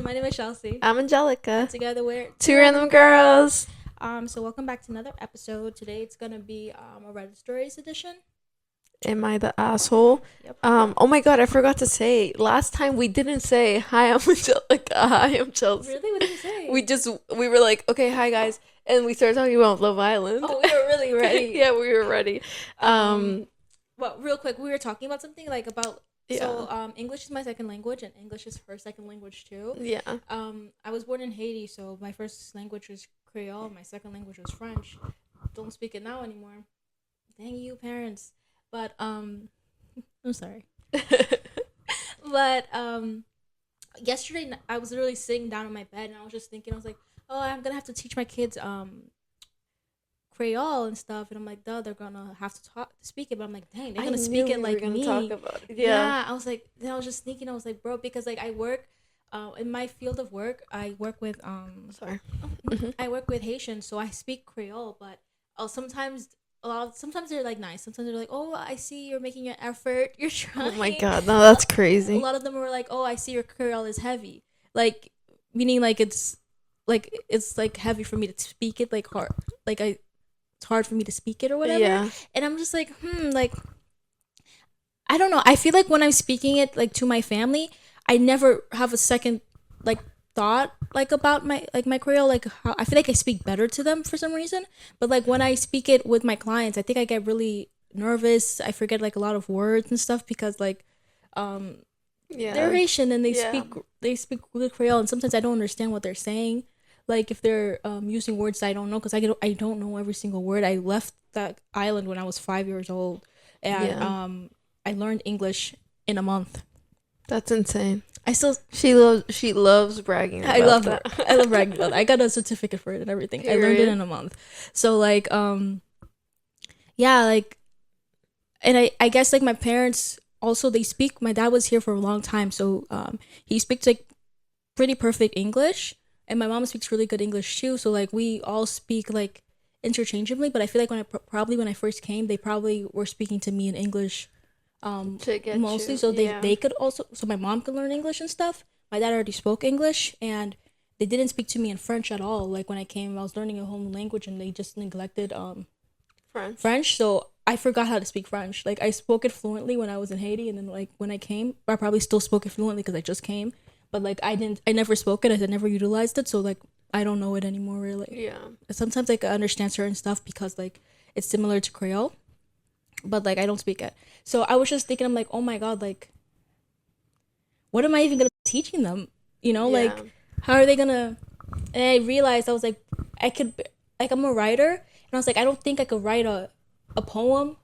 My name is Chelsea. I'm Angelica. And together we're Two Random Girls. So welcome back to another episode. Today it's gonna be a Reddit Stories edition. Am I the asshole? Yep. Oh my god, I forgot to say. Last time we didn't say hi, I'm Angelica. Hi, I'm Chelsea. Really? What did you say? We were like, okay, hi guys, and we started talking about Love Island. Oh, we were really ready. Yeah, we were ready. Well, real quick, we were talking about something like about. Yeah. So English is my second language, and English is her second language too. Yeah. I was born in Haiti, so my first language was Creole. My second language was French. Don't speak it now anymore. Dang you, parents. But I'm sorry. But yesterday I was literally sitting down in my bed and I was just thinking, I was like, oh, I'm gonna have to teach my kids Creole and stuff, and I'm like, duh, they're gonna have to speak it. But I'm like, dang, they're gonna speak it like me. Talk about it. Yeah. I was like, then I was just thinking, I was like, bro, because like I work in my field of work, I work with I work with Haitians, so I speak Creole, but sometimes they're like nice. Sometimes they're like, oh, I see you're making an effort. You're trying. Oh my god, no, that's crazy. A lot of them were like, oh, I see your Creole is heavy. Like, meaning like it's like heavy for me to speak it, like hard. Like it's hard for me to speak it or whatever. Yeah. And I'm just like, like, I don't know. I feel like when I'm speaking it like to my family, I never have a second like thought like about my Creole, like how I feel like I speak better to them for some reason. But like when I speak it with my clients, I think I get really nervous. I forget like a lot of words and stuff because like they're Haitian and they speak good Creole, and sometimes I don't understand what they're saying. Like if they're using words I don't know, because I don't know every single word. I left that island when I was 5 years old, and I learned English in a month. That's insane. She loves bragging about I love that. I love bragging about that. I got a certificate for it and everything. Period. I learned it in a month. So like yeah, like, and I guess like my parents also, they speak, my dad was here for a long time, so he speaks like pretty perfect English, and my mom speaks really good English too, so like we all speak like interchangeably. But I feel like when I first came, they probably were speaking to me in English mostly you. So they could also, so my mom could learn English and stuff. My dad already spoke English, and they didn't speak to me in French at all. Like when I came, I was learning a whole new language, and they just neglected French. So I forgot how to speak French. Like I spoke it fluently when I was in Haiti, and then like when I came, I probably still spoke it fluently because I just came, but like I never spoke it. I never utilized it, so like I don't know it anymore really. Yeah, sometimes like I understand certain stuff because like it's similar to Creole, but like I don't speak it. So I was just thinking, I'm like, oh my god, like what am I even gonna be teaching them? You know, like how are they gonna? And I realized I was like, I could, like, I'm a writer, and I was like, I don't think I could write a poem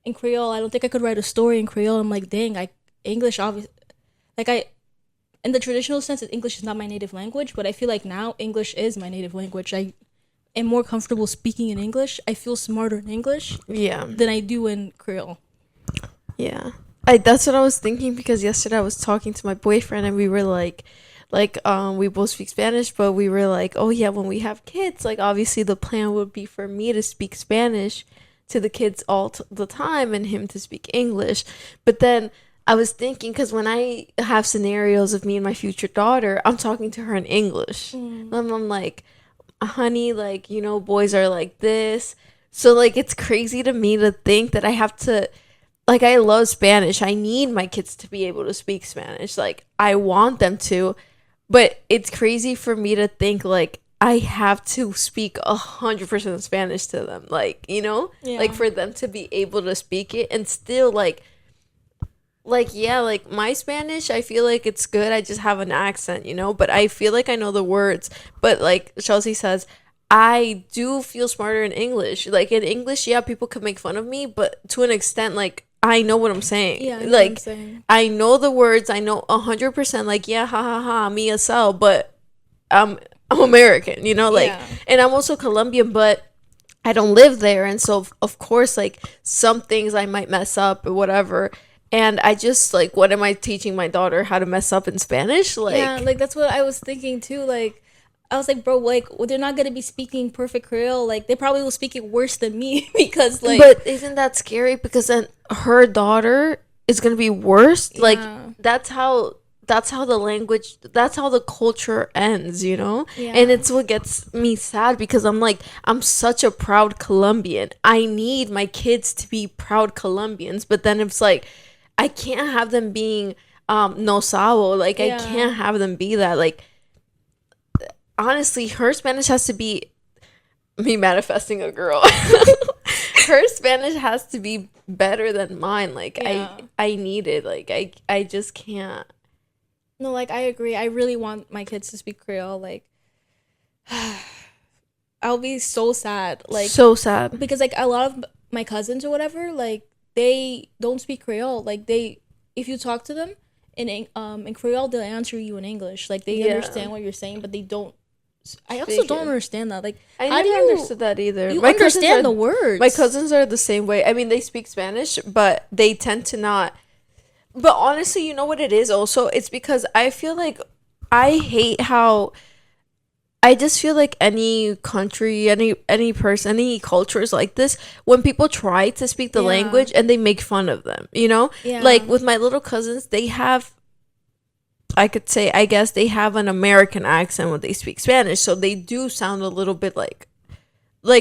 in Creole. I don't think I could write a story in Creole. I'm like, dang, English obviously, like in the traditional sense, English is not my native language, but I feel like now English is my native language. I am more comfortable speaking in English. I feel smarter in English than I do in Creole. Yeah. That's what I was thinking, because yesterday I was talking to my boyfriend, and we were like we both speak Spanish, but we were like, oh yeah, when we have kids, like obviously the plan would be for me to speak Spanish to the kids all the time and him to speak English. But then I was thinking, because when I have scenarios of me and my future daughter, I'm talking to her in English. And I'm like, honey, like, you know, boys are like this. So like it's crazy to me to think that I have to, like, I love Spanish. I need my kids to be able to speak Spanish. Like, I want them to. But it's crazy for me to think, like, I have to speak 100% Spanish to them. Like, you know? Yeah. Like, for them to be able to speak it. And still, like, yeah, like, my Spanish, I feel like it's good. I just have an accent, you know? But I feel like I know the words. But, like Chelsea says, I do feel smarter in English. Like, in English, yeah, people could make fun of me. But to an extent, like, I know what I'm saying. Yeah, I know like, what I'm saying. I know the words. I know 100%. Like, yeah, ha ha ha, me as well. But I'm American, you know, like, and I'm also Colombian, but I don't live there, and so of course, like, some things I might mess up or whatever. And I just, like, what am I teaching my daughter how to mess up in Spanish? Like, yeah, like that's what I was thinking too. Like, I was like, bro, like, they're not gonna be speaking perfect Creole. Like, they probably will speak it worse than me because, like, but isn't that scary? Because then her daughter is gonna be worse. Yeah. Like, that's that's how the culture ends, you know? Yeah. And it's what gets me sad, because I'm like, I'm such a proud Colombian. I need my kids to be proud Colombians, but then it's like, I can't have them being no sabo. Like, I can't have them be that. Like, honestly, her Spanish has to be me manifesting a girl. Her Spanish has to be better than mine. Like, I need it. Like, I just can't. No, like, I agree. I really want my kids to speak Creole. Like, I'll be so sad. Like, so sad. Because, like, a lot of my cousins or whatever, like, they don't speak Creole. Like, if you talk to them in Creole, they'll answer you in English. Like, they understand what you're saying, but they don't. I also don't understand that. Like, I never understood that either. You understand the words. My cousins are the same way. I mean, they speak Spanish, but they tend to not. But honestly, you know what it is also? It's because I feel like I hate how I just feel like any country, any person, any culture is like this. When people try to speak the language and they make fun of them, you know? Yeah. Like, with my little cousins, they have, I could say, I guess they have an American accent when they speak Spanish. So they do sound a little bit like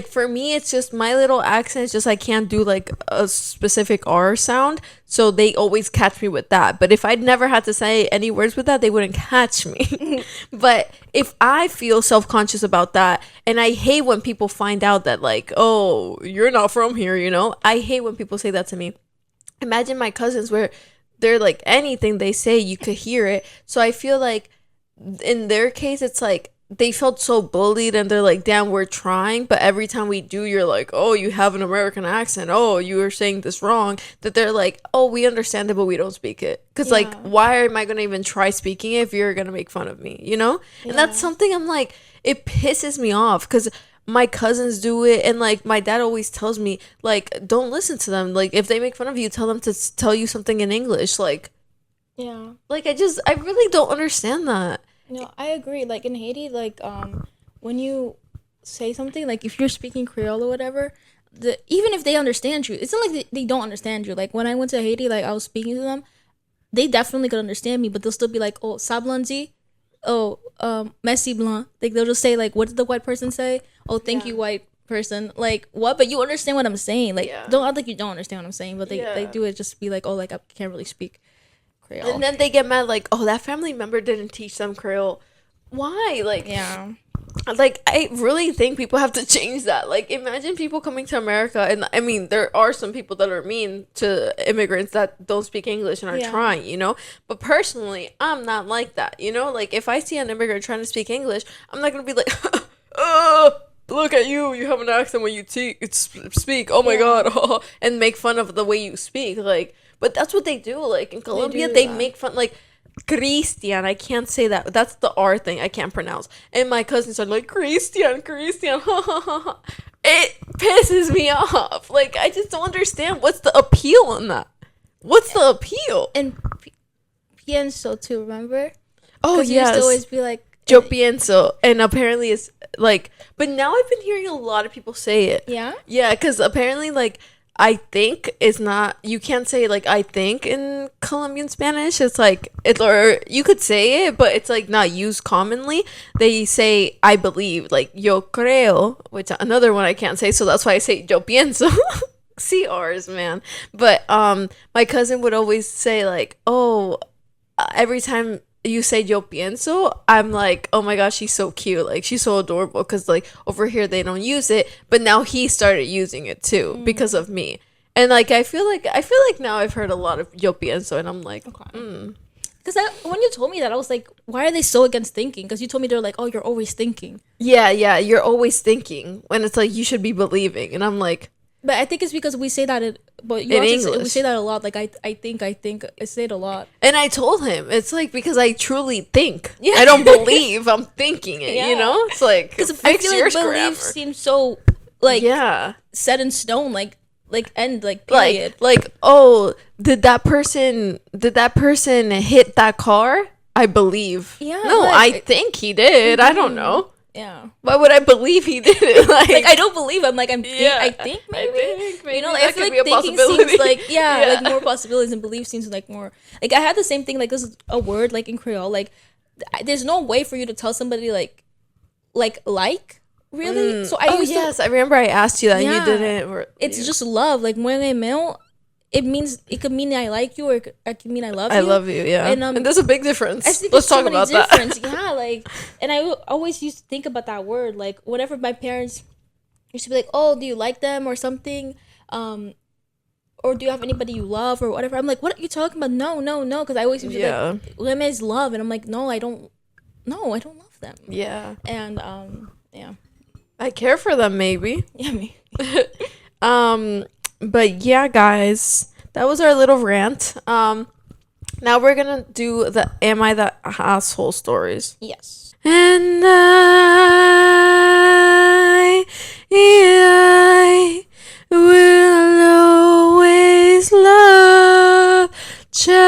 for me, it's just my little accent is just, I can't do like a specific R sound. So they always catch me with that. But if I'd never had to say any words with that, they wouldn't catch me. But if I feel self-conscious about that, and I hate when people find out that, like, oh, you're not from here, you know? I hate when people say that to me. Imagine my cousins where they're like, anything they say, you could hear it. So I feel like in their case, it's like, they felt so bullied, and they're like, damn, we're trying, but every time we do, you're like, oh, you have an American accent, oh, you are saying this wrong. That they're like, oh, we understand it, but we don't speak it, because like, why am I gonna even try speaking it if you're gonna make fun of me, you know? And that's something I'm like, it pisses me off, because my cousins do it, and like, my dad always tells me, like, don't listen to them. Like, if they make fun of you, tell them to tell you something in English. Like, like, I really don't understand that. No, I agree. Like, in Haiti, like, when you say something, like, if you're speaking Creole or whatever, even if they understand you, it's not like they don't understand you. Like, when I went to Haiti, like, I was speaking to them, they definitely could understand me, but they'll still be like, oh, sablonzi, oh, merci blanc. Like, they'll just say, like, what did the white person say? Oh, thank you, white person. Like, what? But you understand what I'm saying. Like, don't act like you don't understand what I'm saying, but they do it just be like, oh, like, I can't really speak Creole. And then they get mad, like, oh, that family member didn't teach them Creole. Why? Like, like, I really think people have to change that. Like, imagine people coming to America, and I mean, there are some people that are mean to immigrants that don't speak English and are trying, you know? But personally, I'm not like that, you know? Like, if I see an immigrant trying to speak English, I'm not gonna be like, oh, look at you, you have an accent when you speak, oh my god, and make fun of the way you speak. Like, but that's what they do. Like, in Colombia, they make fun, like, Christian, I can't say that. That's the R thing I can't pronounce. And my cousins are like, Christian. It pisses me off. Like, I just don't understand. What's the appeal in that? What's the appeal? And pienso too, remember? Oh, yes. You used to always be like, yo pienso. And apparently it's like, but now I've been hearing a lot of people say it. Yeah? Yeah, because apparently, like, I think is not, you can't say like I think in Colombian Spanish. It's like, or you could say it, but it's like not used commonly. They say I believe, like yo creo, which another one I can't say, so that's why I say yo pienso. CRs, man. But my cousin would always say like, oh, every time you say yo pienso, I'm like, oh my gosh, she's so cute, like she's so adorable, because like over here they don't use it, but now he started using it too because of me. And like I feel like now I've heard a lot of yo pienso, and I'm like, because when you told me that, I was like, why are they so against thinking? Because you told me they're like, oh, you're always thinking. Yeah, you're always thinking, when it's like you should be believing. And I'm like, but I think it's because we say that but you in also English. we say that a lot. Like I think I say it a lot. And I told him, it's like, because I truly think. Yeah. I don't believe, I'm thinking it. You know, it's like, because I feel like belief seems so like set in stone. Like end, like period. Like oh, did that person hit that car? I believe. Yeah. No, I think he did. I don't know. Yeah. Why would I believe he did it? Like I don't believe him. Like I think maybe. You know, like, I feel like thinking seems like like more possibilities, and belief seems like more. Like I had the same thing. Like this is a word like in Creole. Like there's no way for you to tell somebody like really. So I used I remember I asked you that and you Yeah. didn't. Or, it's just love. Like mueve meo, it could mean I like you, or it could mean I love you. I love you, yeah. And there's a big difference. I think Let's there's talk about that. Yeah, like, and I always used to think about that word. Like whenever my parents used to be like, "Oh, do you like them or something?" Or do you have anybody you love or whatever? I'm like, what are you talking about? No, because I always used to be like, "Leme is love," and I'm like, no, I don't love them. Yeah. And yeah. I care for them, maybe. Yeah, me. But yeah, guys, that was our little rant. Now we're gonna do the "Am I the Asshole" stories. Yes. And I will always love Chelsea.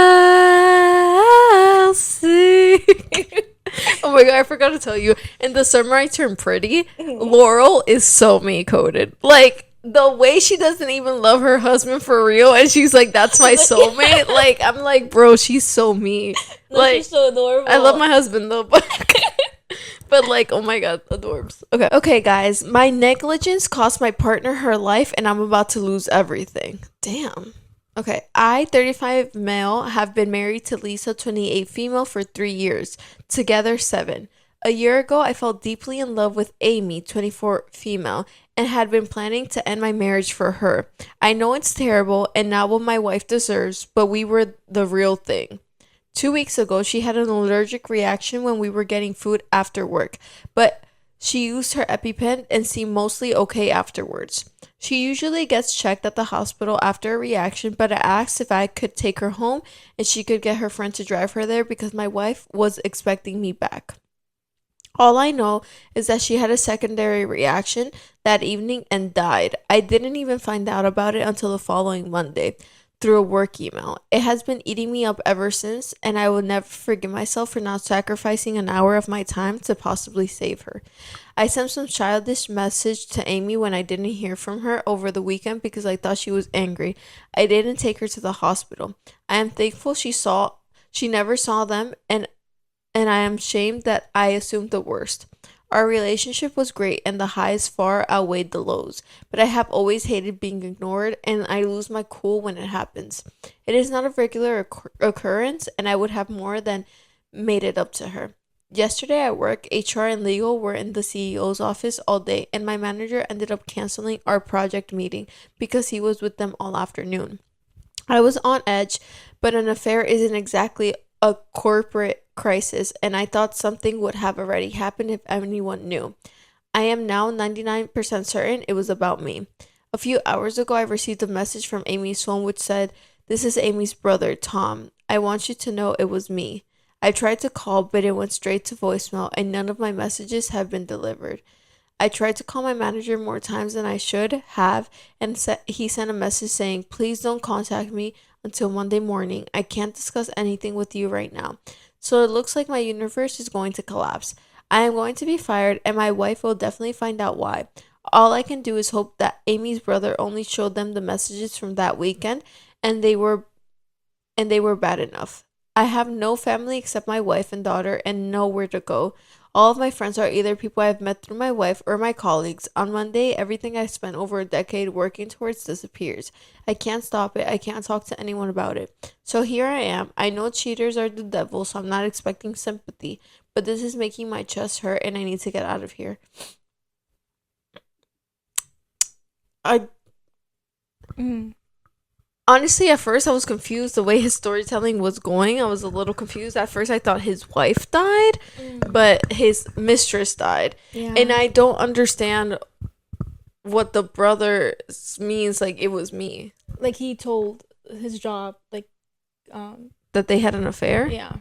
Oh my god, I forgot to tell you. In the summer I turned pretty. Laurel is so me coded. Like the way she doesn't even love her husband for real, and she's like, "That's my soulmate." Like I'm like, bro, she's so me. No, like she's so adorable. I love my husband though, but but like, oh my god, adorbs. Okay, guys, my negligence cost my partner her life, and I'm about to lose everything. Damn. Okay, I, 35 male, have been married to Lisa, 28 female, for 3 years. Together, 7. A year ago, I fell deeply in love with Amy, 24 female, and had been planning to end my marriage for her. I know it's terrible and not what my wife deserves, but we were the real thing. 2 weeks ago, she had an allergic reaction when we were getting food after work, but she used her EpiPen and seemed mostly okay afterwards. She usually gets checked at the hospital after a reaction, but I asked if I could take her home and she could get her friend to drive her there because my wife was expecting me back. All I know is that she had a secondary reaction that evening and died. I didn't even find out about it until the following Monday through a work email. It has been eating me up ever since, and I will never forgive myself for not sacrificing an hour of my time to possibly save her. I sent some childish message to Amy when I didn't hear from her over the weekend because I thought she was angry. I didn't take her to the hospital. I am thankful she never saw them, and I am ashamed that I assumed the worst. Our relationship was great and the highs far outweighed the lows, but I have always hated being ignored and I lose my cool when it happens. It is not a regular occurrence and I would have more than made it up to her. Yesterday at work, HR and legal were in the CEO's office all day and my manager ended up canceling our project meeting because he was with them all afternoon. I was on edge, but an affair isn't exactly a corporate crisis, and I thought something would have already happened if anyone knew. I am now 99% certain it was about me. A few hours ago, I received a message from Amy's phone which said, "This is Amy's brother, Tom. I want you to know it was me." I tried to call, but it went straight to voicemail, and none of my messages have been delivered. I tried to call my manager more times than I should have, and he sent a message saying, "Please don't contact me until Monday morning. I can't discuss anything with you right now." So it looks like my universe is going to collapse. I am going to be fired and my wife will definitely find out why. All I can do is hope that Amy's brother only showed them the messages from that weekend and they were bad enough. I have no family except my wife and daughter and nowhere to go. All of my friends are either people I've met through my wife or my colleagues. On Monday, everything I spent over a decade working towards disappears. I can't stop it. I can't talk to anyone about it. So here I am. I know cheaters are the devil, so I'm not expecting sympathy. But this is making my chest hurt and I need to get out of here. Honestly, at first I was confused the way his storytelling was going. I was a little confused. At first I thought his wife died, but his mistress died. Yeah. And I don't understand what the brother means, like it was me. Like he told his job, like, that they had an affair? Yeah.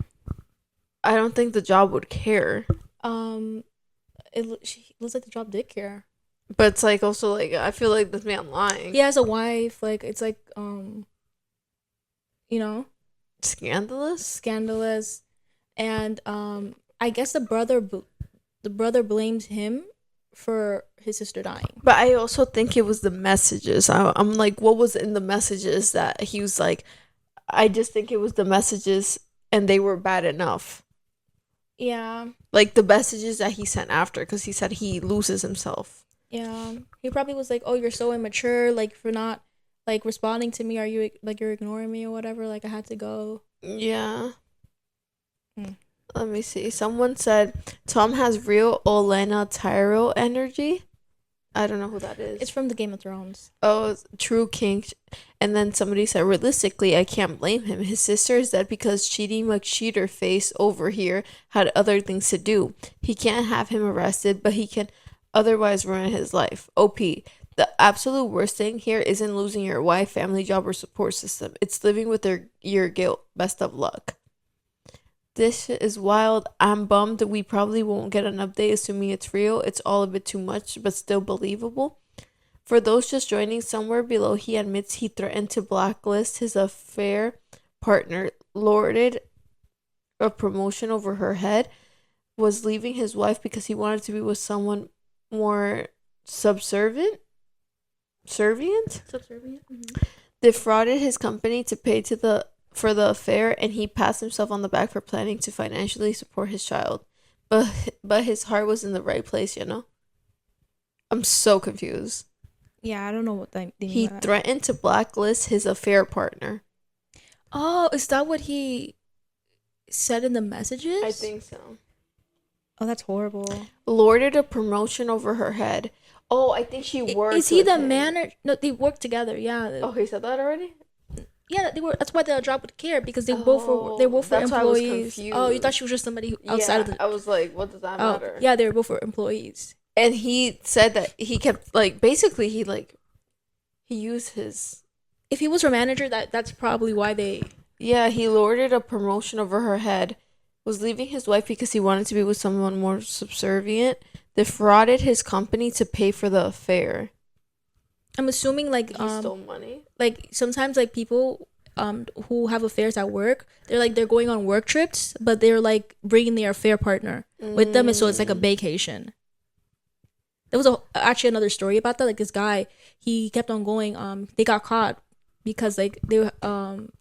I don't think the job would care. It looks like the job did care. But it's like also like I feel like this man lying. He has a wife. Like it's like you know, scandalous, and I guess the brother the brother blames him for his sister dying. But I also think it was the messages. I'm like, what was in the messages that he was like, I just think it was the messages and they were bad enough. Yeah. Like the messages that he sent after, because he said he loses himself. Yeah. He probably was like, oh, you're so immature, like, for not, like, responding to me. Are you, like, you're ignoring me or whatever? Like, I had to go. Yeah. Let me see. Someone said Tom has real Olenna Tyrell energy. I don't know who that is. It's from the Game of Thrones. Oh, true king. And then somebody said, realistically, I can't blame him. His sister is dead because Cheaty McCheater face over here had other things to do. He can't have him arrested, but he can otherwise ruin his life. OP. The absolute worst thing here isn't losing your wife, family, job, or support system. It's living with your guilt. Best of luck. This shit is wild. I'm bummed we probably won't get an update assuming it's real. It's all a bit too much, but still believable. For those just joining, somewhere below he admits he threatened to blacklist his affair partner, lorded a promotion over her head, was leaving his wife because he wanted to be with someone more subservient? Defrauded his company to pay for the affair, and he passed himself on the back for planning to financially support his child. But his heart was in the right place, you know? I'm so confused. Yeah, I don't know what that He threatened to blacklist his affair partner. Oh, is that what he said in the messages? I think so. Oh, that's horrible. Lorded a promotion over her head. Oh, I think she worked. Is he the manager? No, they work together. Yeah. Oh, he said that already? Yeah, they were. That's why the job would care, because they both were employees. Oh, you thought she was just somebody outside of the. I was like, what does that matter? Yeah, they were both employees. And he said that he kept basically he used his. If he was her manager, that's probably why they. Yeah, he lorded a promotion over her head, was leaving his wife because he wanted to be with someone more subservient, defrauded his company to pay for the affair. I'm assuming he stole money. Like sometimes people who have affairs at work, they're going on work trips, but they're bringing their affair partner with them, and so it's like a vacation. There was actually another story about that. This guy, he kept on going. They got caught because there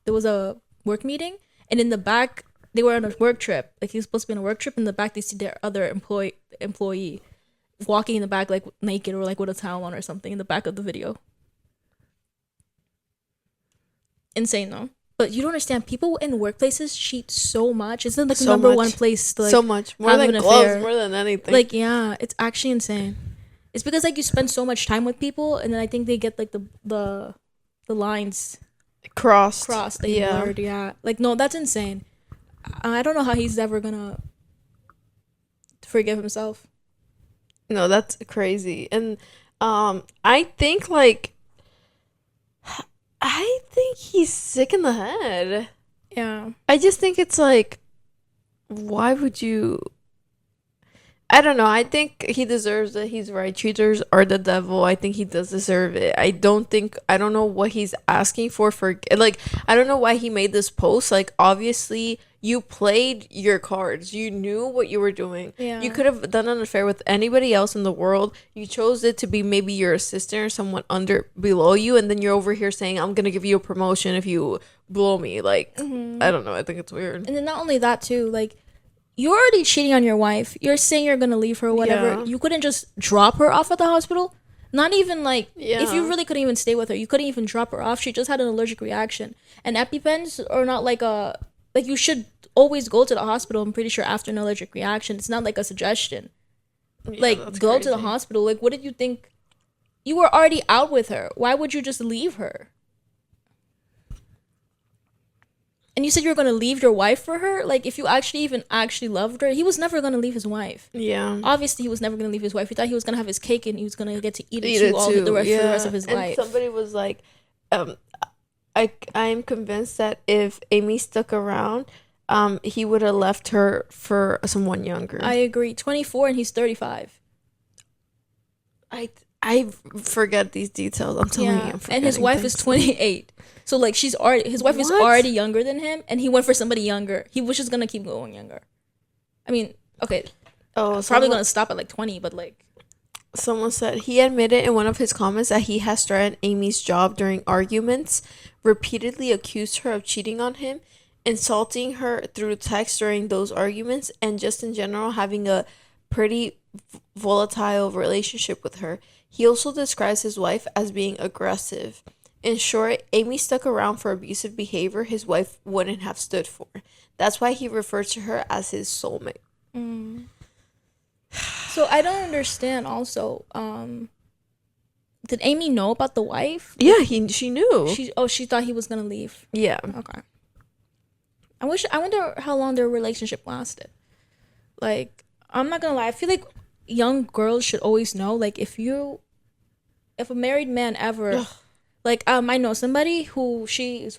was a work meeting, and in the back they were on a work trip. He was supposed to be on a work trip. In the back, they see their other employee walking in the back naked or with a towel on or something in the back of the video. Insane though. But you don't understand, people in workplaces cheat so much. Isn't the number one place to so much more than gloves, more than anything. Yeah, it's actually insane. It's because you spend so much time with people, and then I think they get the lines crossed. Yeah. Blurred, yeah. No, that's insane. I don't know how he's ever gonna forgive himself. No, that's crazy. And I think he's sick in the head. Yeah. I just think it's why would you? I don't know. I think he deserves it. He's right. Cheaters are the devil. I think he does deserve it. I don't know what he's asking for. I don't know why he made this post. Obviously, you played your cards. You knew what you were doing. Yeah. You could have done an affair with anybody else in the world. You chose it to be maybe your assistant or someone below you, and then you're over here saying, I'm going to give you a promotion if you blow me. I don't know. I think it's weird. And then not only that, too, you're already cheating on your wife. You're saying you're gonna leave her or whatever. Yeah. You couldn't just drop her off at the hospital. Not even if you really couldn't even stay with her, you couldn't even drop her off. She just had an allergic reaction. And EpiPens are not you should always go to the hospital, I'm pretty sure, after an allergic reaction. It's not a suggestion. Yeah, go to the hospital. What did you think? You were already out with her. Why would you just leave her? And you said you were going to leave your wife for her? If you actually loved her, he was never going to leave his wife. Yeah. Obviously, he was never going to leave his wife. He thought he was going to have his cake and he was going to get to eat it too, for the rest of his life. Somebody was I'm convinced that if Amy stuck around, he would have left her for someone younger. I agree. 24 and he's 35. I forget these details. I'm telling you. And his wife is 28. So his wife is already younger than him, and he went for somebody younger. He was just gonna keep going younger. I mean, okay, Oh, I'm probably gonna stop at like 20, but like someone said he admitted in one of his comments that he has threatened Amy's job during arguments, repeatedly accused her of cheating on him, insulting her through text during those arguments, and just in general having a pretty volatile relationship with her. He also describes his wife as being aggressive. In short, Amy stuck around for abusive behavior his wife wouldn't have stood for. That's why he refers to her as his soulmate. So I don't understand also, did Amy know about the wife? Yeah, she knew. She thought he was gonna leave. Yeah. Okay. I wonder how long their relationship lasted. Like, I'm not gonna lie, I feel like young girls should always know, like, if a married man ever like, I know somebody who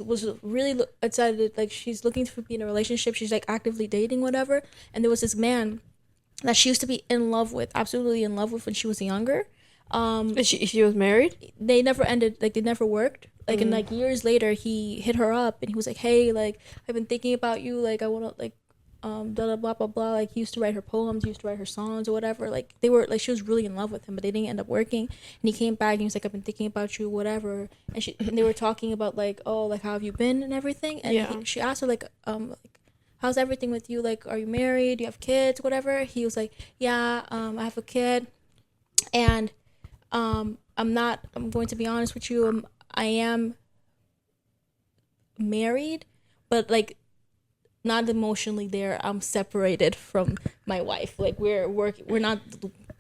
was really excited, like, she's looking to be in a relationship, she's like actively dating, whatever, and there was this man that she used to be in love with, absolutely in love with, when she was younger. She was married? They never ended, like, they never worked. Like, and like years later, he hit her up and he was like, hey, like, I've been thinking about you, like, I want to, like, blah blah blah blah. Like, he used to write her poems, he used to write her songs or whatever. Like, they were like, she was really in love with him, but they didn't end up working. And he came back and he was like, I've been thinking about you, whatever. And they were talking about, like, oh, like, how have you been and everything. And she asked her, like, how's everything with you? Like, are you married? Do you have kids? Whatever. He was like, yeah, I have a kid, and I'm going to be honest with you. I am married, but like not emotionally there. I'm separated from my wife. Like, we're not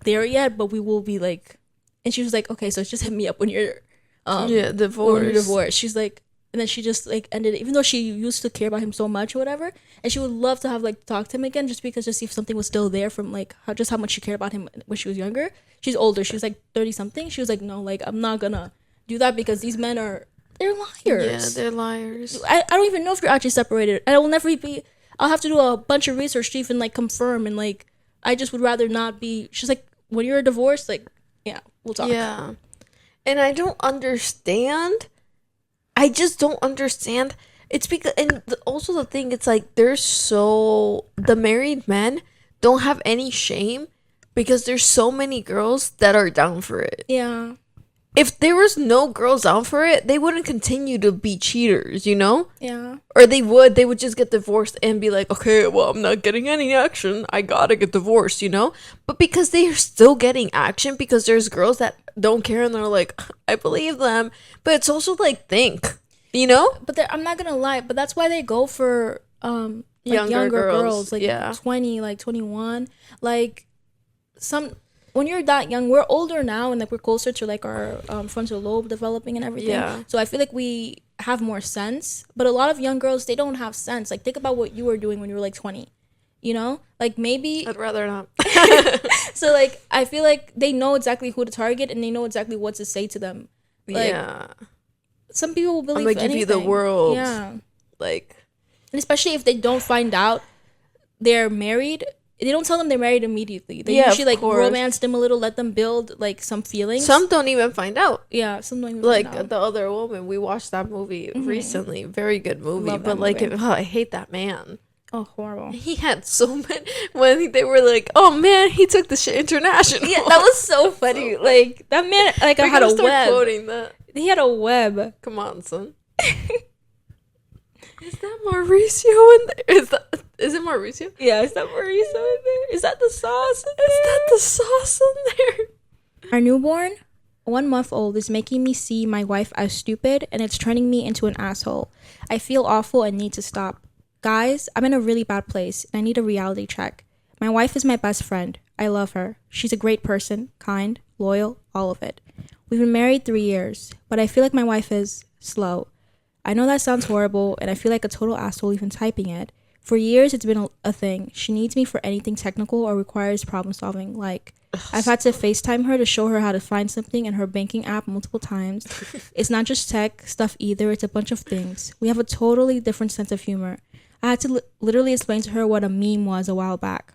there yet, but we will be, like. And she was like, okay, so just hit me up when you're divorced. When you're divorced. She's like, and then she just like ended it, even though she used to care about him so much or whatever, and she would love to have like talk to him again, just because, just see if something was still there from like how much she cared about him when she was younger. She's older. She was like 30 something. She was like, no, like, I'm not gonna do that because these men they're liars. Yeah, they're liars. I don't even know if you're actually separated. I will never be. I'll have to do a bunch of research to even like confirm, and like, I just would rather not be. She's like, when you're divorced, like, yeah, we'll talk. Yeah, and I don't understand. I just don't understand. It's because, and also the thing, it's like, the married men don't have any shame because there's so many girls that are down for it. Yeah. If there was no girls down for it, they wouldn't continue to be cheaters, you know? Yeah. Or they would just get divorced and be like, okay, well, I'm not getting any action, I gotta get divorced, you know? But because they are still getting action, because there's girls that don't care and they're like, I believe them. But it's also like, think, you know? But I'm not gonna lie, but that's why they go for like younger girls, like 20, like 21, like when you're that young. We're older now, and like we're closer to like our frontal lobe developing and everything. Yeah. So I feel like we have more sense. But a lot of young girls, they don't have sense. Like, think about what you were doing when you were like 20. You know, like, maybe I'd rather not. So like, I feel like they know exactly who to target, and they know exactly what to say to them. Like, yeah. Some people will believe I'm gonna give you the world. Yeah. Like, and especially if they don't find out they're married. They don't tell them they're married immediately. They usually like romance them a little, let them build like some feelings. Some don't even find out. Yeah, some don't even like find out. The Other Woman. We watched that movie recently. Very good movie. Love but like, movie. I hate that man. Oh, horrible. He had so many. When they were like, "Oh man, he took the shit international." Yeah, that was so funny. Like, that man, like, I had a web. Quoting that. He had a web. Come on, son. Is that Mauricio in there? Is it Mauricio? Yeah, is that Mauricio in there? Is that the sauce in there? Is that the sauce in there? Our newborn, 1 month old, is making me see my wife as stupid, and it's turning me into an asshole. I feel awful and need to stop. Guys, I'm in a really bad place, and I need a reality check. My wife is my best friend. I love her. She's a great person, kind, loyal, all of it. We've been married 3 years, but I feel like my wife is slow. I know that sounds horrible, and I feel like a total asshole even typing it. For years, it's been a thing. She needs me for anything technical or requires problem solving. Like, I've had to FaceTime her to show her how to find something in her banking app multiple times. It's not just tech stuff either. It's a bunch of things. We have a totally different sense of humor. I had to literally explain to her what a meme was a while back.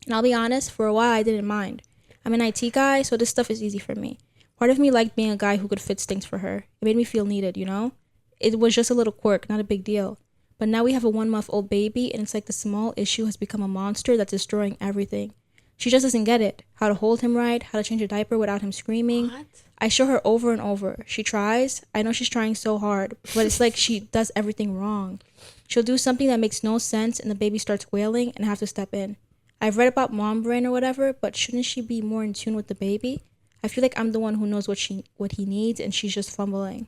And I'll be honest, for a while, I didn't mind. I'm an IT guy, so this stuff is easy for me. Part of me liked being a guy who could fix things for her. It made me feel needed, you know? It was just a little quirk, not a big deal. But now we have a 1 month old baby, and it's like the small issue has become a monster that's destroying everything. She just doesn't get it. How to hold him right, how to change a diaper without him screaming. What? I show her over and over. She tries. I know she's trying so hard, but it's like she does everything wrong. She'll do something that makes no sense and the baby starts wailing and I have to step in. I've read about mom brain or whatever, but shouldn't she be more in tune with the baby? I feel like I'm the one who knows what he needs and she's just fumbling.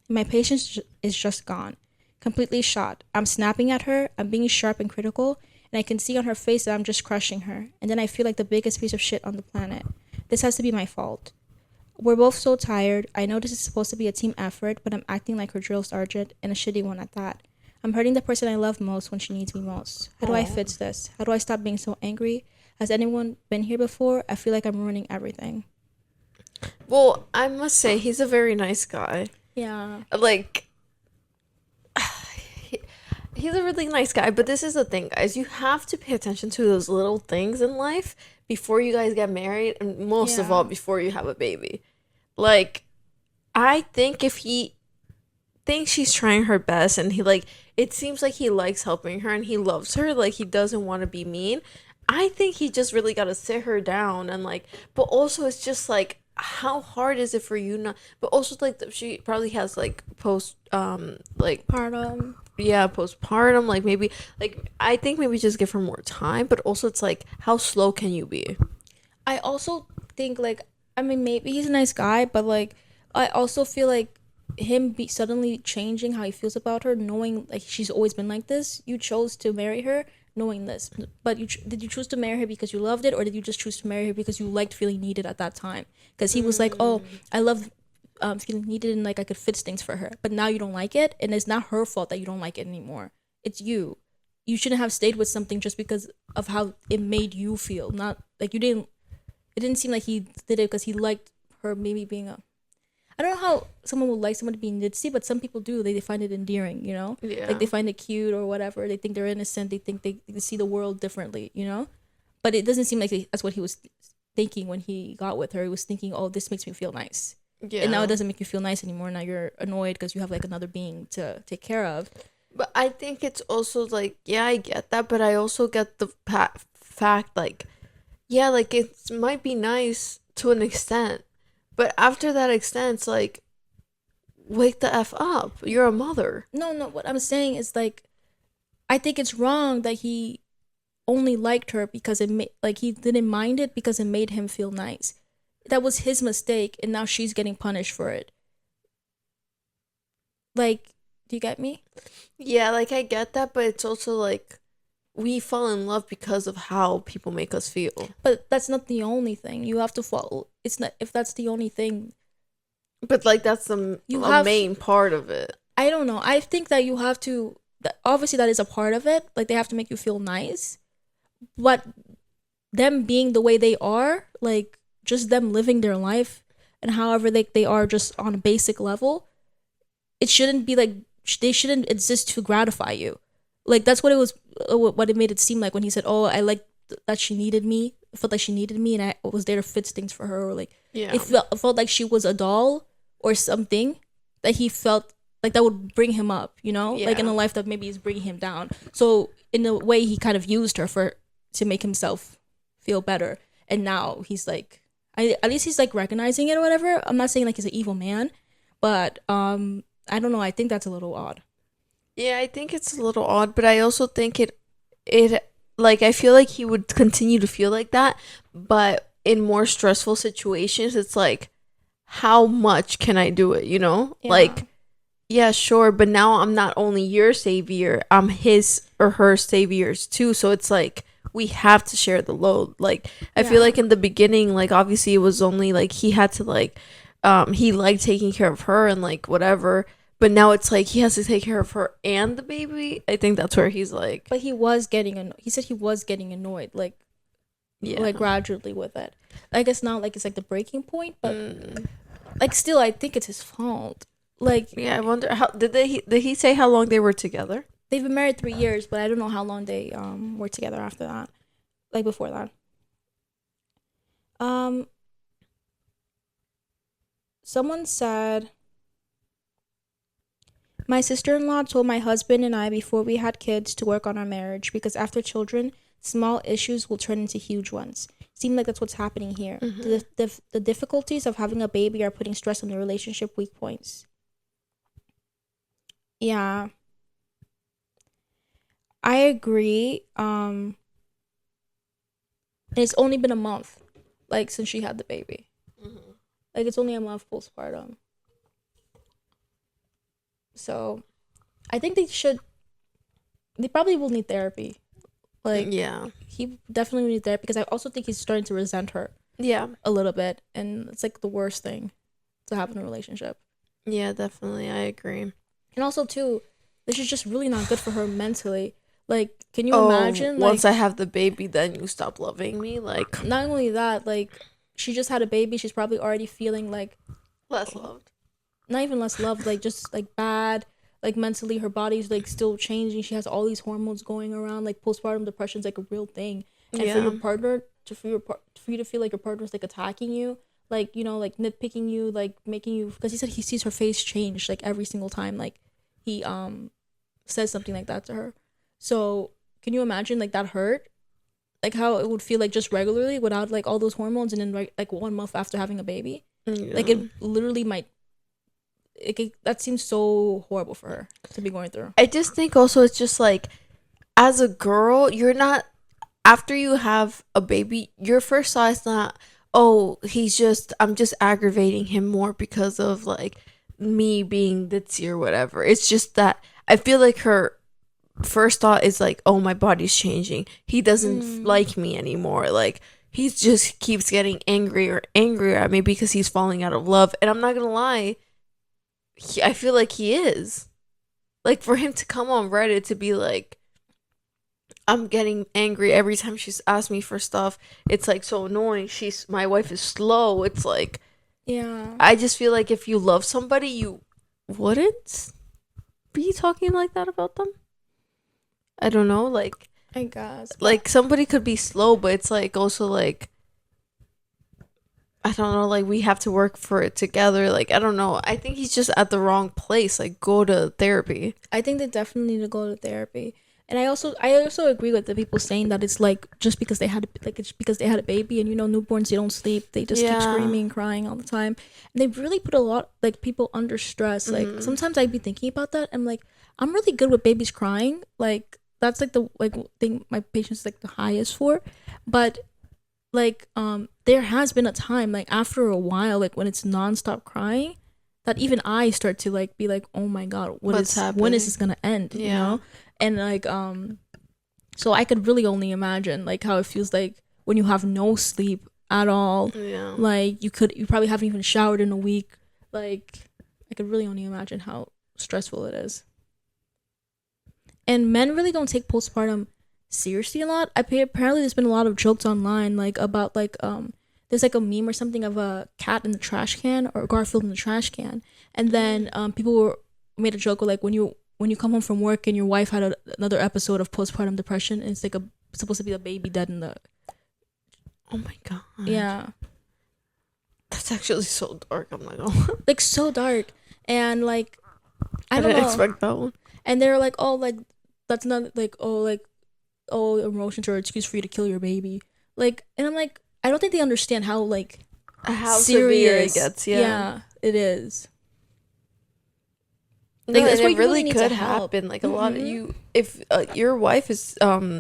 My patience is just gone. Completely shot. I'm snapping at her, I'm being sharp and critical, and I can see on her face that I'm just crushing her. And then I feel like the biggest piece of shit on the planet. This has to be my fault. We're both so tired. I know this is supposed to be a team effort, but I'm acting like her drill sergeant, and a shitty one at that. I'm hurting the person I love most when she needs me most. How do I fix this? How do I stop being so angry? Has anyone been here before? I feel like I'm ruining everything. Well, I must say, he's a very nice guy. Yeah. Like, he's a really nice guy, but this is the thing, guys. You have to pay attention to those little things in life before you guys get married, and most of all, before you have a baby. Like, I think if he thinks she's trying her best and he, like, it seems like he likes helping her and he loves her, like, he doesn't want to be mean, I think he just really got to sit her down and, like, but also it's just, like, how hard is it for you not, but also, like, she probably has, like, like, postpartum, like, maybe, like, I think maybe just give her more time, but also it's, like, how slow can you be? I also think, like, I mean, maybe he's a nice guy, but, like, I also feel like him suddenly changing how he feels about her, knowing, like, she's always been like this. You chose to marry her knowing this, but did you choose to marry her because you loved it, or did you just choose to marry her because you liked feeling needed at that time? Because he was like, oh, I love feeling needed and, like, I could fix things for her, but now you don't like it, and it's not her fault that you don't like it anymore. It's you. You shouldn't have stayed with something just because of how it made you feel. Not like it didn't seem like he did it because he liked her maybe being I don't know how someone would like someone to be ditzy, but some people do. They find it endearing, you know? Yeah. Like, they find it cute or whatever. They think they're innocent. They think they see the world differently, you know? But it doesn't seem like that's what he was thinking when he got with her. He was thinking, oh, this makes me feel nice. Yeah. And now it doesn't make you feel nice anymore. Now you're annoyed because you have, like, another being to take care of. But I think it's also, like, yeah, I get that, but I also get the fact, like, yeah, like, it might be nice to an extent, but after that extent, it's like, wake the F up. You're a mother. No, what I'm saying is, like, I think it's wrong that he only liked her because he didn't mind it because it made him feel nice. That was his mistake, and now she's getting punished for it. Like, do you get me? Yeah, like, I get that, but it's also, like, we fall in love because of how people make us feel. But that's not the only thing. You have to fall. It's not, if that's the only thing. But, like, that's the main part of it. I don't know. I think that you have to, obviously that is a part of it. Like, they have to make you feel nice. But them being the way they are, like, just them living their life and however they are just on a basic level, it shouldn't be like, they shouldn't exist to gratify you. Like, that's what it was, what it made it seem like when he said, oh, I like that she needed me. I felt like she needed me and I was there to fix things for her. Or, like, yeah. It felt like she was a doll or something that he felt like that would bring him up, you know? Yeah. Like, in a life that maybe is bringing him down. So, in a way, he kind of used her to make himself feel better. And now he's like, at least he's, like, recognizing it or whatever. I'm not saying, like, he's an evil man, but I don't know. I think that's a little odd. Yeah, I think it's a little odd, but I also think it like, I feel like he would continue to feel like that, but in more stressful situations, it's like, how much can I do it, you know? Yeah. Like, yeah, sure, but now I'm not only your savior, I'm his or her saviors too, so it's like, we have to share the load. Like, I feel like in the beginning, like, obviously it was only, like, he had to, like, he liked taking care of her and, like, whatever. But now it's like he has to take care of her and the baby. I think that's where he's like. But he said he was getting annoyed, like, like, gradually with it. I guess not like it's like the breaking point, but like, still, I think it's his fault. Like, yeah, I wonder how did he say how long they were together? They've been married 3 years, but I don't know how long they were together after that, like, before that. Someone said, my sister-in-law told my husband and I before we had kids to work on our marriage because after children, small issues will turn into huge ones. seem like that's what's happening here. The difficulties of having a baby are putting stress on the relationship weak points. Yeah, I agree. And it's only been a month, like, since she had the baby. Like, it's only a month postpartum. So I think they probably will need therapy. Like, yeah, he definitely will need therapy, because I also think he's starting to resent her yeah, a little bit, and it's like the worst thing to have in a relationship. yeah, definitely, I agree. And also too, this is just really not good for her mentally. Like, can you imagine, like, once I have the baby, then you stop loving me? Like, not only that, like, she just had a baby, she's probably already feeling like less loved. not even less loved, like, just like bad, like, mentally her body's like still changing, she has all these hormones going around, like, postpartum depression's like a real thing. And for your partner for you to feel like your partner's like attacking you, like, you know, like nitpicking you, like making you, because he said he sees her face change like every single time, like, he says something like that to her. So can you imagine, like, that hurt, like how it would feel like just regularly without like all those hormones, and then like 1 month after having a baby? Like, it literally might, that seems so horrible for her to be going through. I just think also it's just like, as a girl, you're not, after you have a baby, your first thought is not, oh, I'm just aggravating him more because of like me being ditzy or whatever. It's just that I feel like her first thought is like, oh, my body's changing, he doesn't like me anymore, like he just keeps getting angrier at me because he's falling out of love. And I'm not gonna lie, I feel like he is, like, for him to come on Reddit to be like, I'm getting angry every time she's asked me for stuff, it's like so annoying, my wife is slow. It's like, yeah, I just feel like if you love somebody, you wouldn't be talking like that about them. I don't know, like, I guess, like, somebody could be slow, but it's like also like, I don't know, like, we have to work for it together. Like, I don't know, I think he's just at the wrong place. Like, go to therapy. I think they definitely need to go to therapy. And I also agree with the people saying that it's like just because they had it's because they had a baby, and, you know, newborns, they don't sleep, they just keep screaming, crying all the time, and they really put a lot, like, people under stress. Like, sometimes I'd be thinking about that. I'm like, I'm really good with babies crying. Like, that's like the thing my patient's like the highest for. But like, there has been a time, like, after a while, like, when it's nonstop crying, that even I start to like be like, oh my god, when is this gonna end? You know? And like, so I could really only imagine like how it feels like when you have no sleep at all. Like, you probably haven't even showered in a week. Like, I could really only imagine how stressful it is. And men really don't take postpartum seriously a lot. Apparently there's been a lot of jokes online, like, about like there's like a meme or something of a cat in the trash can, or Garfield in the trash can, and then people made a joke with, like, when you come home from work and your wife had another episode of postpartum depression, and it's like supposed to be a baby dead in the. Oh my god. Yeah. That's actually so dark. I'm not gonna. Like, so dark, and like, I don't didn't know. expect that one. And they're like, oh, like, that's not like, oh, emotions are an excuse for you to kill your baby. Like, and I'm like, I don't think they understand how severe it gets. Yeah, it is. Like, that's what really could happen. Like, a lot of you, if your wife is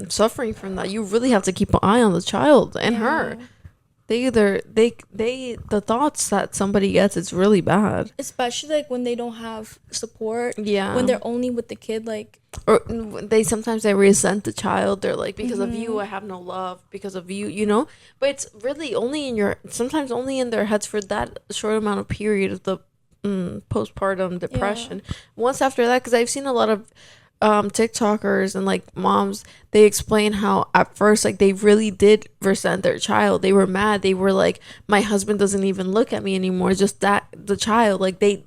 suffering from that, you really have to keep an eye on the child and her. The thoughts that somebody gets, it's really bad. Especially like when they don't have support. Yeah. When they're only with the kid, like, or sometimes they resent the child. They're like, because of you, I have no love. Because of you, you know. But it's really sometimes only in their heads for that short amount of period of the postpartum depression. Once after that, because I've seen a lot of TikTokers and like moms, they explain how at first, like, they really did resent their child. They were mad. They were like, my husband doesn't even look at me anymore. Just that the child, like, they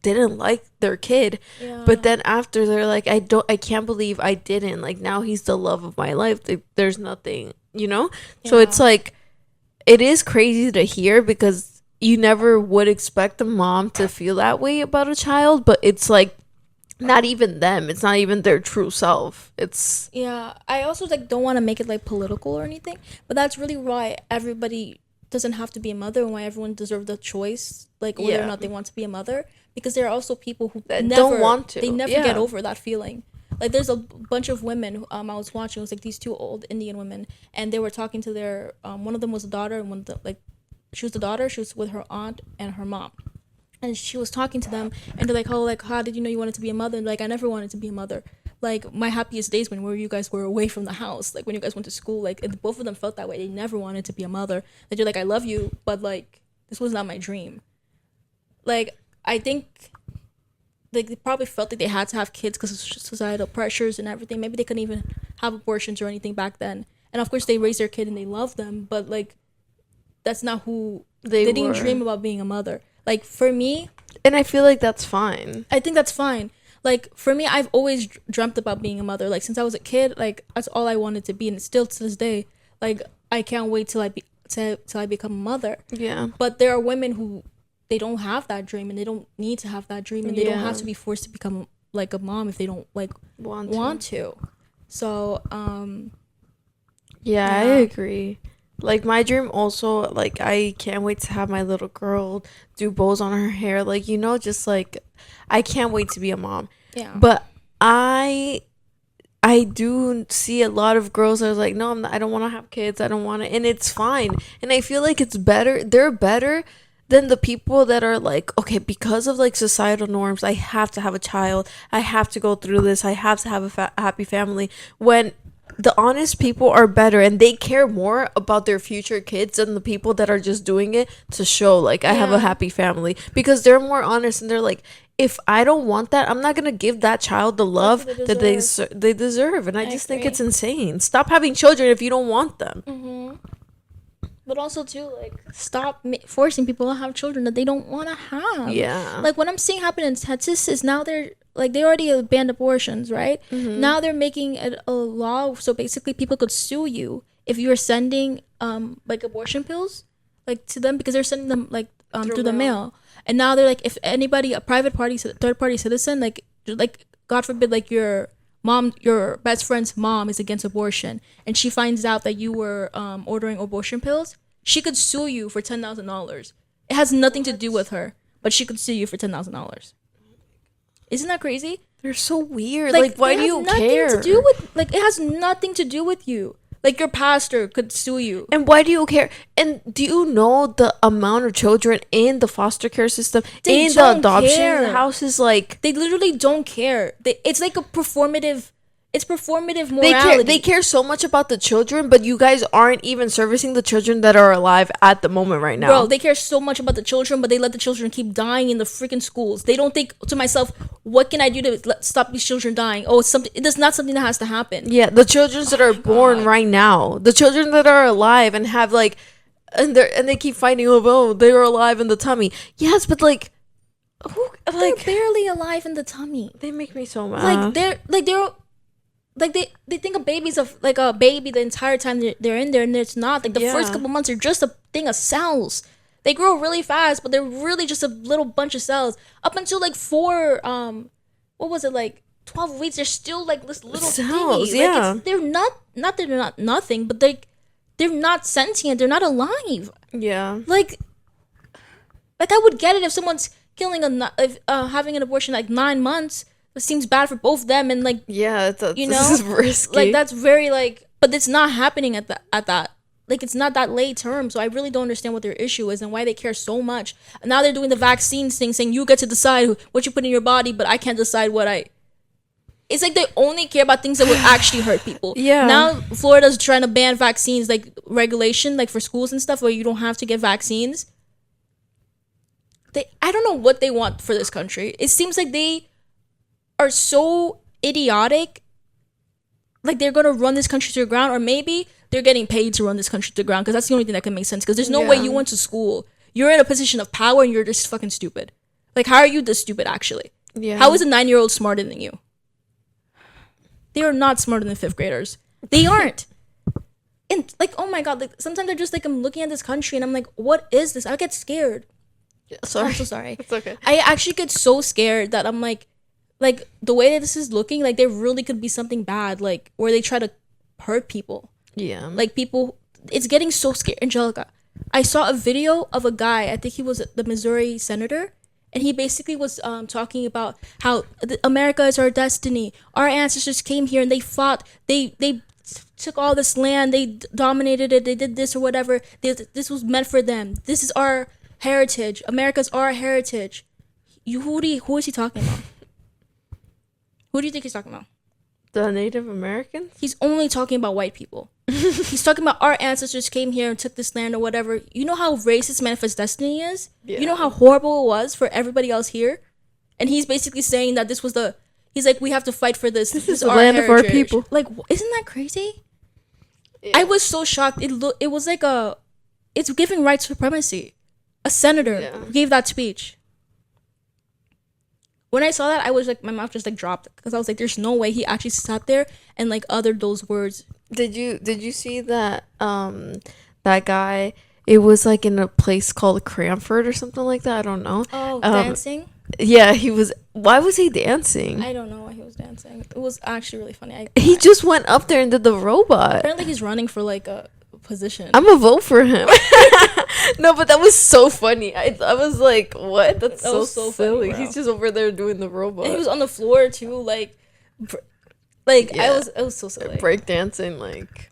didn't like their kid. But then after, they're like, I can't believe I didn't, like, now he's the love of my life. There's nothing, you know. So it's like, it is crazy to hear, because you never would expect a mom to feel that way about a child, but it's like not even them. It's not even their true self. It's Yeah, I also like don't want to make it like political or anything, but that's really why everybody doesn't have to be a mother and why everyone deserves the choice, like whether or not they want to be a mother. Because there are also people who that never don't want to. they never get over that feeling. Like there's a bunch of women who, I was watching. It was like these two old Indian women, and they were talking to their one of them was a daughter, and one of the, like she was the daughter. She was with her aunt and her mom, and she was talking to them, and they're like, "Oh, like how did you know you wanted to be a mother?" And like, I never wanted to be a mother. Like my happiest days when you guys were away from the house, like when you guys went to school, like and both of them felt that way. They never wanted to be a mother. They're like, I love you, but like this was not my dream. Like I think like they probably felt like they had to have kids because of societal pressures and everything. Maybe they couldn't even have abortions or anything back then. And of course they raised their kid and they love them, but like that's not who they didn't dream about being a mother. Like for me, and I feel like that's fine. I think that's fine. Like for me, I've always dreamt about being a mother. Like since I was a kid, like that's all I wanted to be, and still to this day, like I can't wait till I become a mother. Yeah. But there are women who they don't have that dream, and they don't need to have that dream, and they don't have to be forced to become like a mom if they don't like want to. So yeah, I agree. Like my dream also, like I can't wait to have my little girl do bows on her hair, like just like I can't wait to be a mom. Yeah. But I do see a lot of girls that are like, no, I don't want to have kids, I don't want to, and it's fine. And I feel like they're better than the people that are like, okay, because of like societal norms, I have to have a child, I have to go through this, I have to have a happy family, when the honest people are better and they care more about their future kids than the people that are just doing it to show like I have a happy family, because they're more honest and they're like, if I don't want that, I'm not gonna give that child the love that they deserve. And I just think it's insane. Stop having children if you don't want them. Mm-hmm. But also too, like stop forcing people to have children that they don't want to have. Yeah. Like what I'm seeing happen in Texas is now they're like they already banned abortions, right? Mm-hmm. Now they're making it a law, so basically people could sue you if you're sending like abortion pills like to them, because they're sending them like through the mail. And now they're like, if anybody, a private party, third party citizen, like God forbid, like your best friend's mom is against abortion, and she finds out that you were ordering abortion pills, she could sue you for $10,000. It has nothing to do with her, but she could sue you for $10,000. Isn't that crazy? They're so weird. Like why do you care? It has nothing to do with you. Like your pastor could sue you. And why do you care? And do you know the amount of children in the foster care system, in the adoption houses? Like they literally don't care. It's like a performative. It's performative morality. They care so much about the children, but you guys aren't even servicing the children that are alive at the moment right now. Bro, they care so much about the children, but they let the children keep dying in the freaking schools. They don't think to myself, what can I do to stop these children dying? Oh, it's something. It's not something that has to happen. Yeah, the children that are born right now, the children that are alive and have like, and they keep fighting over, oh, they are alive in the tummy. Yes, but like, they're barely alive in the tummy. They make me so mad. They think a baby's a baby the entire time they're in there, and it's not. Like the first couple months are just a thing of cells. They grow really fast, but they're really just a little bunch of cells. Up until like 12 weeks, they're still like this little cells. Thingy. Yeah, like they're not they're not nothing, but they're not sentient. They're not alive. Yeah, like I would get it if someone's having an abortion like 9 months. It seems bad for both them, and like this is risky. Like that's very like, but it's not happening at that like it's not that late term. So I really don't understand what their issue is and why they care so much. And now they're doing the vaccines thing, saying you get to decide what you put in your body, but I can't decide what I. It's like they only care about things that would actually hurt people. Yeah. Now Florida's trying to ban vaccines, like regulation, like for schools and stuff, where you don't have to get vaccines. I don't know what they want for this country. It seems like they are so idiotic, like they're gonna run this country to the ground, or maybe they're getting paid to run this country to the ground, because that's the only thing that can make sense, because there's no way you went to school, you're in a position of power, and you're just fucking stupid. Like, how are you this stupid, actually? Yeah. How is a 9-year-old smarter than you? They are not smarter than 5th graders. They aren't. And like, oh my god, like sometimes I just like, I'm looking at this country and I'm like, what is this? I get scared. Sorry. I'm so sorry. It's okay. I actually get so scared that I'm like like the way that this is looking, like there really could be something bad, like where they try to hurt people. Yeah. Like people, it's getting so scary. Angelica, I saw a video of a guy, I think he was the Missouri senator, and he basically was talking about how America is our destiny. Our ancestors came here and they fought. They took all this land. They dominated it. They did this or whatever. This was meant for them. This is our heritage. America's our heritage. Who is he talking about? Who do you think he's talking about? The Native Americans? He's only talking about white people. He's talking about our ancestors came here and took this land or whatever. You know how racist Manifest Destiny is? Yeah. You know how horrible it was for everybody else here? And he's basically saying that this was he's like, we have to fight for this. This is the land of our people. Like, isn't that crazy? Yeah. I was so shocked. It was like it's giving white supremacy. A senator gave that speech. When I saw that, I was like, my mouth just like dropped because I was like, there's no way he actually sat there and like uttered those words. Did you see that that guy? It was like in a place called Cranford or something like that. I don't know. Oh, dancing? Yeah, he was. Why was he dancing? I don't know why he was dancing. It was actually really funny. He just went up there and did the robot. Apparently, he's running for like a position. I'm gonna vote for him. No, but that was so funny. I was like, what? That's so silly. Funny, he's just over there doing the robot. And he was on the floor too, like yeah. It was so silly. Break dancing, like,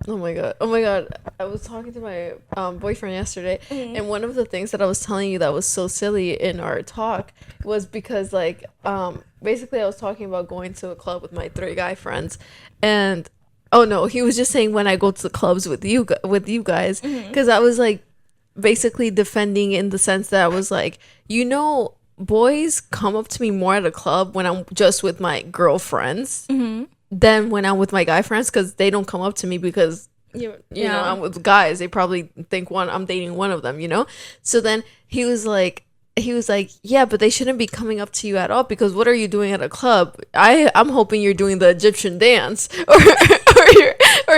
oh my god. I was talking to my boyfriend yesterday, and one of the things that I was telling you that was so silly in our talk was because like basically I was talking about going to a club with my 3 guy friends, and oh no, he was just saying when I go to the clubs with you guys, because I was like basically defending in the sense that I was like, boys come up to me more at a club when I'm just with my girlfriends than when I'm with my guy friends, because they don't come up to me because you know I'm with guys. They probably think I'm dating one of them, So then he was like, yeah, but they shouldn't be coming up to you at all, because what are you doing at a club? I'm hoping you're doing the Egyptian dance or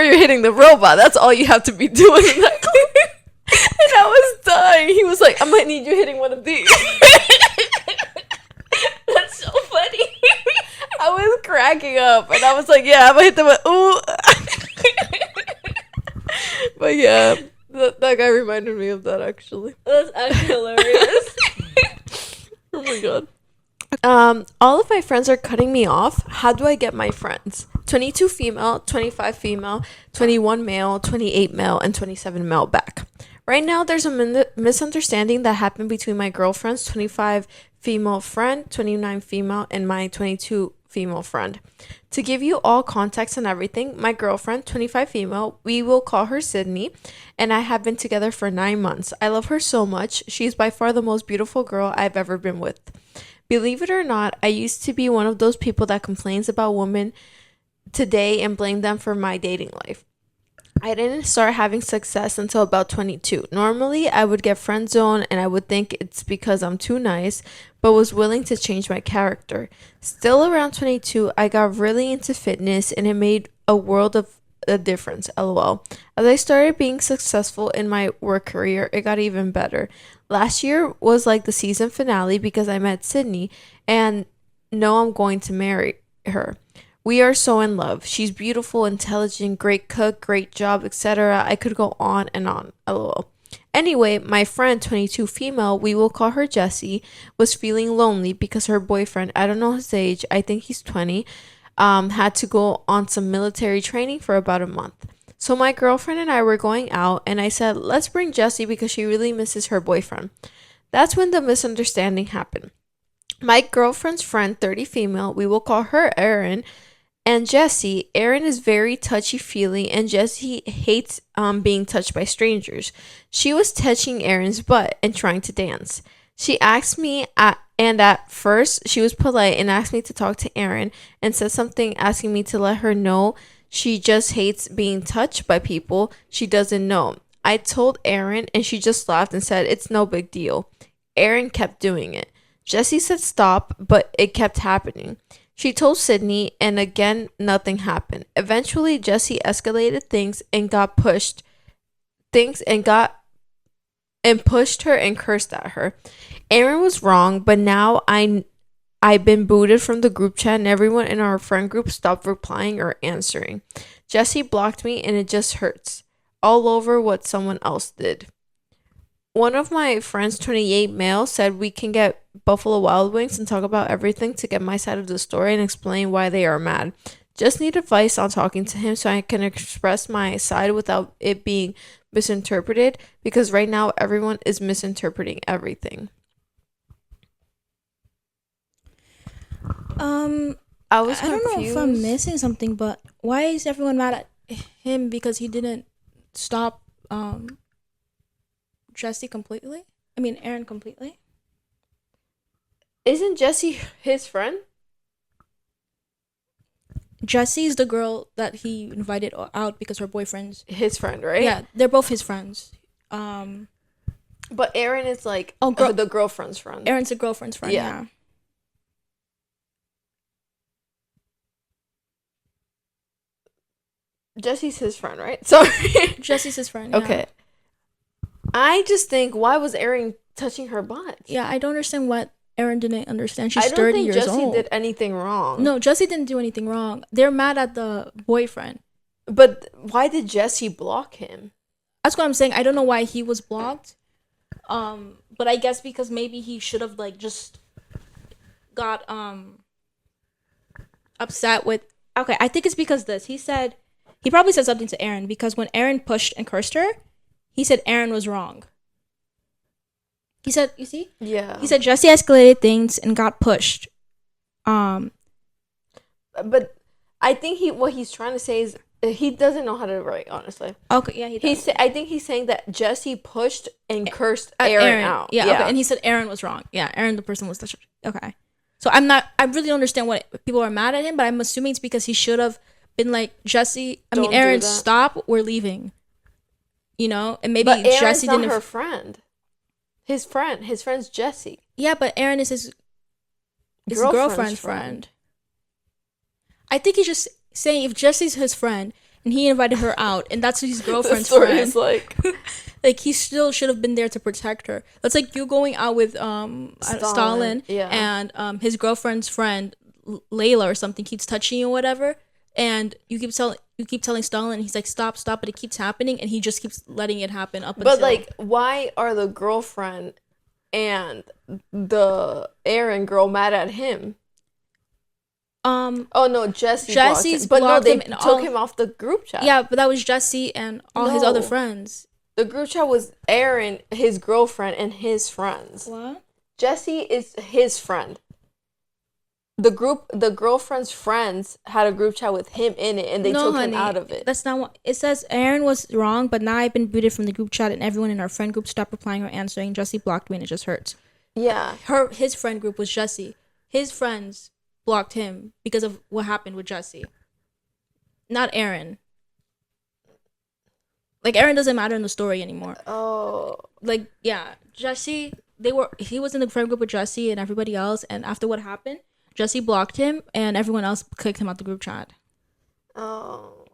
you're hitting the robot. That's all you have to be doing in that club. And I was dying. He was like, I might need you hitting one of these. That's so funny. I was cracking up, and I was like, yeah, I'm gonna hit them with, ooh. But yeah, that guy reminded me of that, actually. That's actually hilarious. Oh my god. All of my friends are cutting me off. How do I get my friends? 22 female, 25 female, 21 male, 28 male, and 27 male back. Right now, there's a misunderstanding that happened between my girlfriend's 25 female friend, 29 female, and my 22 female friend. To give you all context and everything, my girlfriend, 25 female, we will call her Sydney, and I have been together for 9 months. I love her so much. She's by far the most beautiful girl I've ever been with. Believe it or not, I used to be one of those people that complains about women today and blame them for my dating life. I didn't start having success until about 22. Normally, I would get friend zoned and I would think it's because I'm too nice, but was willing to change my character. Still around 22, I got really into fitness and it made a world of a difference, lol. As I started being successful in my work career, it got even better. Last year was like the season finale because I met Sydney and know I'm going to marry her. We are so in love. She's beautiful, intelligent, great cook, great job, etc. I could go on and on, lol. Anyway, my friend, 22 female, we will call her Jessie, was feeling lonely because her boyfriend, I don't know his age, I think he's 20, had to go on some military training for about a month. So my girlfriend and I were going out, and I said, let's bring Jessie because she really misses her boyfriend. That's when the misunderstanding happened. My girlfriend's friend, 30 female, we will call her Erin, and Jessie. Erin is very touchy-feely, and Jessie hates being touched by strangers. She was touching Erin's butt and trying to dance. She asked me, and at first she was polite and asked me to talk to Erin and said something asking me to let her know she just hates being touched by people she doesn't know. I told Erin, and she just laughed and said it's no big deal. Erin kept doing it. Jessie said stop, but it kept happening. She told Sydney, and again, nothing happened. Eventually, Jessie escalated things and pushed her and cursed at her. Erin was wrong, but now I I've been booted from the group chat and everyone in our friend group stopped replying or answering. Jesse blocked me and it just hurts. All over what someone else did. One of my friends, 28 male, said we can get Buffalo Wild Wings and talk about everything to get my side of the story and explain why they are mad. Just need advice on talking to him so I can express my side without it being misinterpreted, because right now everyone is misinterpreting everything. I was confused. I don't know if I'm missing something, but why is everyone mad at him because he didn't stop Jesse completely? I mean, Aaron completely? Isn't Jesse his friend? Jesse's the girl that he invited out because her boyfriend's his friend, right? Yeah, they're both his friends. But Aaron is like the girlfriend's friend. Aaron's a girlfriend's friend. Yeah. Jesse's his friend, right? Sorry. Jesse's his friend. Yeah. Okay. I just think, why was Aaron touching her butt? Yeah, I don't understand what Aaron didn't understand. She's 30 years old. I don't think Jesse did anything wrong. No, Jesse didn't do anything wrong. They're mad at the boyfriend. But why did Jesse block him? That's what I'm saying. I don't know why he was blocked. But I guess because maybe he should have like just got upset with. Okay, I think it's because he probably said something to Aaron because when Aaron pushed and cursed her, he said Aaron was wrong. He said, you see? Yeah. He said Jesse escalated things and got pushed. But I think what he's trying to say is he doesn't know how to write, honestly. Okay, yeah, he does. I think he's saying that Jesse pushed and cursed Aaron out. Yeah, okay, and he said Aaron was wrong. Yeah, Aaron, the person was touched. Okay. So I really don't understand what people are mad at him, but I'm assuming it's because he should have been like, Aaron, stop, we're leaving. You know? And maybe but Jesse didn't. Not her friend. His friend's Jesse. Yeah, but Aaron is his girlfriend's friend. I think he's just saying if Jesse's his friend and he invited her out and that's his girlfriend's friend. Is like like he still should have been there to protect her. That's like you going out with Stalin and his girlfriend's friend Layla or something keeps touching you or whatever, and you keep telling Stalin, and he's like stop, but it keeps happening, and he just keeps letting it happen until. But like, why are the girlfriend and the Aaron girl mad at him? Oh no, Jesse's blocked him. But no, they took him off the group chat. Yeah, but that was Jesse and all his other friends. The group chat was Aaron, his girlfriend, and his friends. What? Jesse is his friend. The girlfriend's friends had a group chat with him in it, and they took him out of it. That's not what it says. Aaron was wrong, but now I've been booted from the group chat, and everyone in our friend group stopped replying or answering. Jesse blocked me, and it just hurts. Yeah, his friend group was Jesse. His friends blocked him because of what happened with Jesse. Not Aaron. Like Aaron doesn't matter in the story anymore. Oh, like yeah, Jesse. He was in the friend group with Jesse and everybody else, and after what happened, Jesse blocked him, and everyone else kicked him out the group chat. Oh,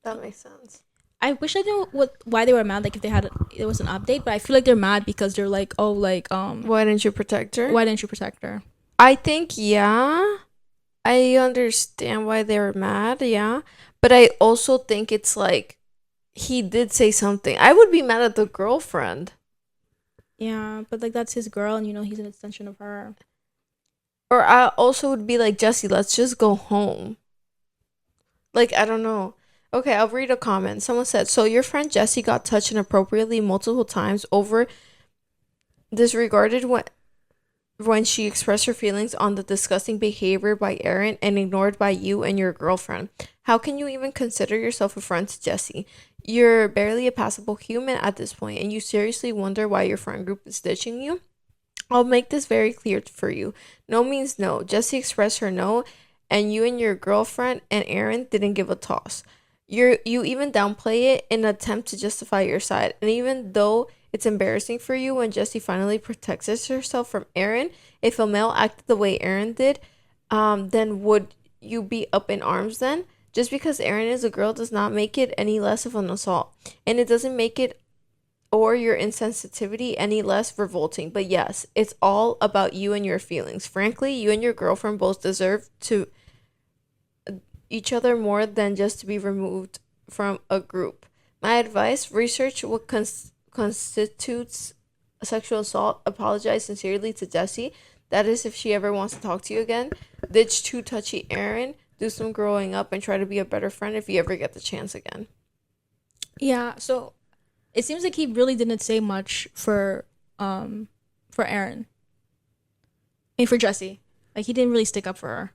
that makes sense. I wish I knew why they were mad. Like if there was an update, but I feel like they're mad because they're like, oh, like why didn't you protect her? Why didn't you protect her? I think I understand why they were mad. Yeah, but I also think it's like he did say something. I would be mad at the girlfriend. Yeah, but like that's his girl, and he's an extension of her. Or I also would be like, Jesse, let's just go home. Like, I don't know. Okay, I'll read a comment. Someone said, so your friend Jesse got touched inappropriately multiple times over disregarded when she expressed her feelings on the disgusting behavior by Aaron and ignored by you and your girlfriend. How can you even consider yourself a friend to Jesse? You're barely a passable human at this point, and you seriously wonder why your friend group is ditching you? I'll make this very clear for you. No means no. Jesse expressed her no, and you and your girlfriend and Aaron didn't give a toss. You even downplay it in an attempt to justify your side. And even though it's embarrassing for you when Jesse finally protects herself from Aaron, if a male acted the way Aaron did, then would you be up in arms then? Just because Aaron is a girl does not make it any less of an assault. And it doesn't make it or your insensitivity any less revolting. But yes, it's all about you and your feelings. Frankly, you and your girlfriend both deserve to each other more than just to be removed from a group. My advice: research what constitutes sexual assault. Apologize sincerely to Jessie. That is, if she ever wants to talk to you again. Ditch too touchy Aaron. Do some growing up and try to be a better friend if you ever get the chance again. Yeah, so it seems like he really didn't say much for Aaron. I mean, for Jessie. Like, he didn't really stick up for her.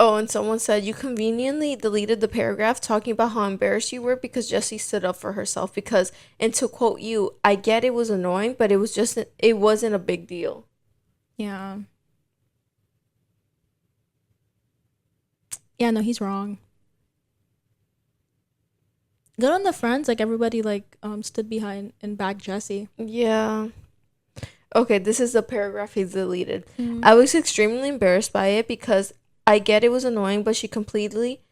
Oh, and someone said you conveniently deleted the paragraph talking about how embarrassed you were because Jessie stood up for herself because, and to quote you, I get it was annoying, but it wasn't a big deal. Yeah. Yeah, no, he's wrong. Good on the friends, like everybody stood behind and backed Jessie. Yeah. Okay, this is the paragraph he deleted. Mm. I was extremely embarrassed by it because I get it was annoying, but she completely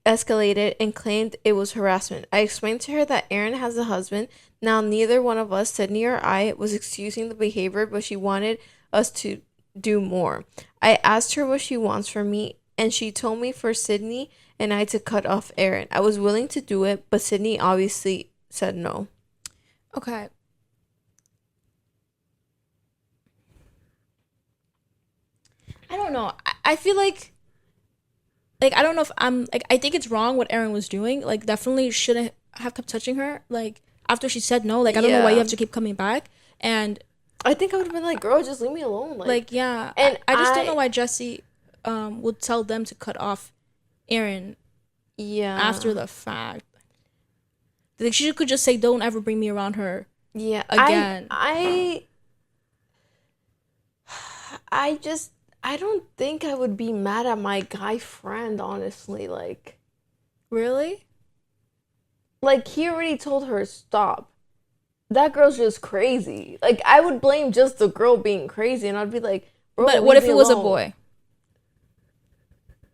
escalated and claimed it was harassment. I explained to her that Aaron has a husband. Now, neither one of us, Sydney or I, was excusing the behavior, but she wanted us to do more. I asked her what she wants from me, and she told me for Sydney and I to cut off Aaron. I was willing to do it, but Sydney obviously said no. Okay. I don't know. I feel like I don't know if I'm like, I think it's wrong what Aaron was doing. Like, definitely shouldn't have kept touching her. Like, after she said no, like, I don't know why you have to keep coming back. And I think I would have been like, girl, just leave me alone. Like yeah. And I just don't know why Jessie would tell them to cut off Aaron. Yeah. After the fact. Like, she could just say, don't ever bring me around her. Yeah. Again. I don't think I would be mad at my guy friend, honestly. Like, really? Like, he already told her stop. That girl's just crazy. Like, I would blame just the girl being crazy, and I'd be like, bro, but what if it was a boy?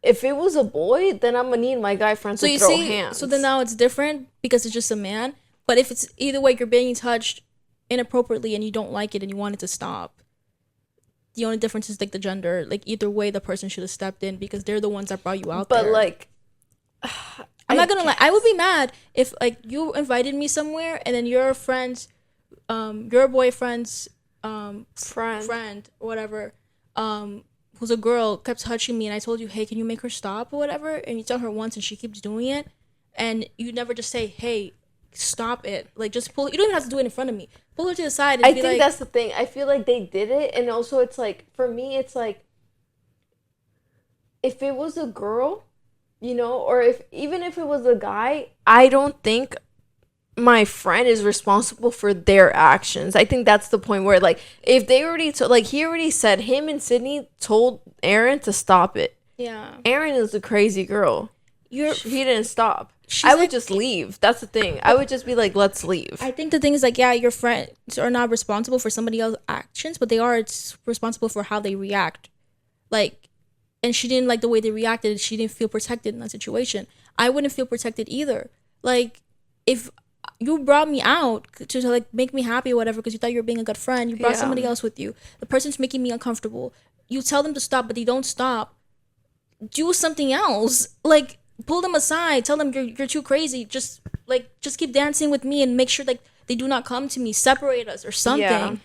If it was a boy, then I'm gonna need my guy friend to throw hands. So then now it's different because it's just a man. But if it's either way, you're being touched inappropriately and you don't like it and you want it to stop. The only difference is, like, the gender. Like, either way, the person should have stepped in because they're the ones that brought you out there. But, like, I'm not gonna lie. I would be mad if, like, you invited me somewhere and then your friend's, your boyfriend's, friend or whatever, who's a girl, kept touching me, and I told you, hey, can you make her stop or whatever? And you tell her once and she keeps doing it, and you never just say, hey, stop it. Like, just pull. You don't even have to do it in front of me. Pull her to the side. And I think that's the thing. I feel like they did it, and also it's like, for me, it's like, if it was a girl, you know, or even if it was a guy, I don't think my friend is responsible for their actions. I think that's the point where, like, if they already he already said, him and Sydney told Aaron to stop it. Yeah. Aaron is a crazy girl. He didn't stop. I would just leave. That's the thing. I would just be like, let's leave. I think the thing is, like, yeah, your friends are not responsible for somebody else's actions, but they are responsible for how they react. Like, and she didn't like the way they reacted. She didn't feel protected in that situation. I wouldn't feel protected either. Like, if you brought me out to like make me happy or whatever because you thought you were being a good friend, you brought somebody else with you. The person's making me uncomfortable. You tell them to stop, but they don't stop. Do something else. Like, pull them aside. Tell them you're too crazy. Just keep dancing with me and make sure, like, they do not come to me. Separate us or something. Yeah.